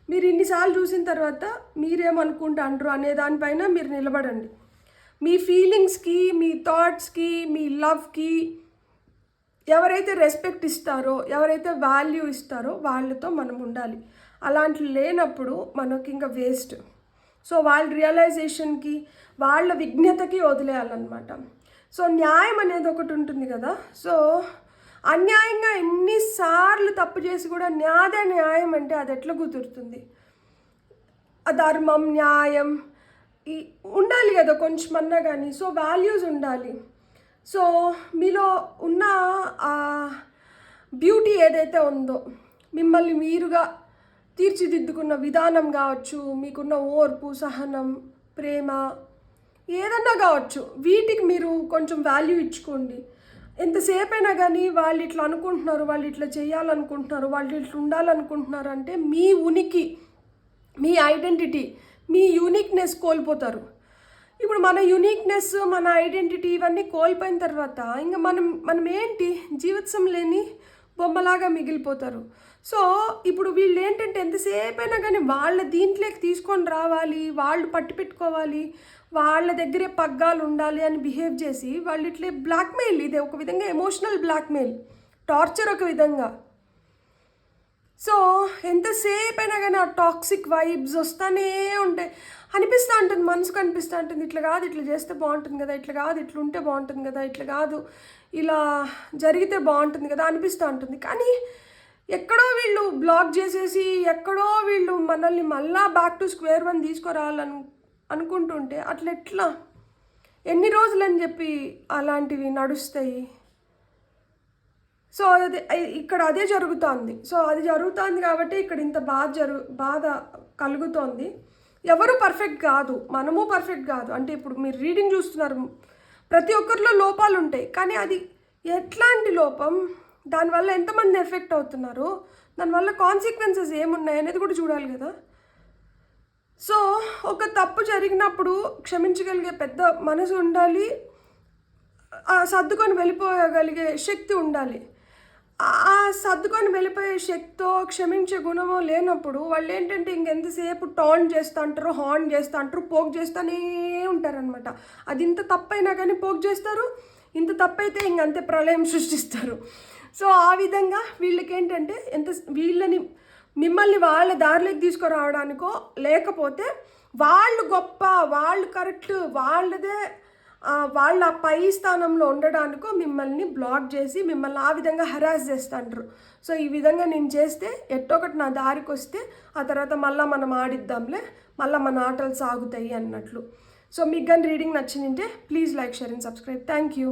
మీరు ఇన్నిసార్లు చూసిన తర్వాత మీరేమనుకుంటాండ్రు అనే దానిపైన మీరు నిలబడండి. మీ ఫీలింగ్స్కి, మీ థాట్స్కి, మీ లవ్కి ఎవరైతే రెస్పెక్ట్ ఇస్తారో, ఎవరైతే వాల్యూ ఇస్తారో వాళ్ళతో మనం ఉండాలి. అలాంటి లేనప్పుడు మనకి ఇంకా వేస్ట్. సో వాళ్ళ రియలైజేషన్కి, వాళ్ళ విజ్ఞతకి వదిలేయాలన్నమాట. సో న్యాయం అనేది ఒకటి ఉంటుంది కదా. సో అన్యాయంగా ఎన్నిసార్లు తప్పు చేసి కూడా నాదే న్యాయం అంటే అది ఎట్లా కుదురుతుంది? ధర్మం, న్యాయం ఉండాలి కదా కొంచెమన్నా కానీ. సో వాల్యూస్ ఉండాలి. సో మీలో ఉన్న బ్యూటీ ఏదైతే ఉందో, మిమ్మల్ని మీరుగా తీర్చిదిద్దుకున్న విధానం కావచ్చు, మీకున్న ఓర్పు, సహనం, ప్రేమ ఏదన్నా కావచ్చు, వీటికి మీరు కొంచెం వాల్యూ ఇచ్చుకోండి. ఎంతసేపు అయినా కానీ వాళ్ళు ఇట్లా అనుకుంటున్నారు, వాళ్ళు ఇట్లా చేయాలనుకుంటున్నారు, వాళ్ళు ఇట్లా ఉండాలనుకుంటున్నారు అంటే మీ ఉనికి, మీ ఐడెంటిటీ, మీ యూనిక్నెస్ కోల్పోతారు. ఇప్పుడు మన యూనిక్నెస్, మన ఐడెంటిటీ ఇవన్నీ కోల్పోయిన తర్వాత ఇంకా మనం ఏంటి, జీవితం లేని బొమ్మలాగా మిగిలిపోతారు. సో ఇప్పుడు వీళ్ళు ఏంటంటే ఎంతసేపు అయినా కానీ వాళ్ళ దీంట్లోకి తీసుకొని రావాలి, వాళ్ళు పట్టి పెట్టుకోవాలి, వాళ్ళ దగ్గరే పగ్గాలు ఉండాలి అని బిహేవ్ చేసి వాళ్ళు ఇట్లే బ్లాక్మెయిల్, ఇది ఒక విధంగా ఎమోషనల్ బ్లాక్మెయిల్, టార్చర్ ఒక విధంగా. సో ఎంతసేపు అయినా కానీ ఆ టాక్సిక్ వైబ్స్ వస్తూనే ఉంటాయి. అనిపిస్తూ ఉంటుంది, మనసుకు అనిపిస్తూ ఉంటుంది, ఇట్లా కాదు ఇట్లా చేస్తే బాగుంటుంది కదా, ఇట్లా కాదు ఇట్లా ఉంటే బాగుంటుంది కదా, ఇట్లా కాదు ఇలా జరిగితే బాగుంటుంది కదా అనిపిస్తూ ఉంటుంది. కానీ ఎక్కడో వీళ్ళు బ్లాక్ చేసేసి, ఎక్కడో వీళ్ళు మనల్ని మళ్ళా బ్యాక్ టు స్క్వేర్ వన్ తీసుకురావాలని అనుకుంటుంటే అట్లా ఎట్లా, ఎన్ని రోజులని చెప్పి అలాంటివి నడుస్తాయి? సో అది ఇక్కడ అదే జరుగుతోంది. సో అది జరుగుతోంది కాబట్టి ఇక్కడ ఇంత బాధ కలుగుతోంది. ఎవరు పర్ఫెక్ట్ కాదు, మనము పర్ఫెక్ట్ కాదు. అంటే ఇప్పుడు మీరు రీడింగ్ చూస్తున్నారు, ప్రతి ఒక్కరిలో లోపాలు ఉంటాయి. కానీ అది ఎట్లాంటి లోపం, దానివల్ల ఎంతమంది ఎఫెక్ట్ అవుతున్నారు, దానివల్ల కాన్సిక్వెన్సెస్ ఏమున్నాయి అనేది కూడా చూడాలి కదా. సో ఒక తప్పు జరిగినప్పుడు క్షమించగలిగే పెద్ద మనసు ఉండాలి, సర్దుకొని వెళ్ళిపోగలిగే శక్తి ఉండాలి. ఆ సర్దుకొని వెళ్ళిపోయే శక్తితో క్షమించే గుణమో లేనప్పుడు వాళ్ళు ఏంటంటే ఇంకెంతసేపు టాన్ చేస్తూ అంటారు, హార్న్ చేస్తూ అంటారు, పోక్ చేస్తూనే ఉంటారనమాట. అది ఇంత తప్పైనా కానీ పోక్ చేస్తారు, ఇంత తప్పైతే ఇంకంతే ప్రళయం సృష్టిస్తారు. సో ఆ విధంగా వీళ్ళకి ఏంటంటే మిమ్మల్ని వాళ్ళ దారిలోకి తీసుకురావడానికో, లేకపోతే వాళ్ళు గొప్ప, వాళ్ళు కరెక్ట్, వాళ్ళ పై స్థానంలో ఉండడానికో మిమ్మల్ని బ్లాక్ చేసి మిమ్మల్ని ఆ విధంగా హెరాస్ చేస్తుంటారు. సో ఈ విధంగా నేను చేస్తే ఎట్టొకటి నా దారికి వస్తే ఆ తర్వాత మళ్ళీ మనం ఆడిద్దాంలే, మళ్ళీ మన ఆటలు సాగుతాయి అన్నట్లు. సో మీకు కానీ రీడింగ్ నచ్చిందంటే please like, share and subscribe. Thank you.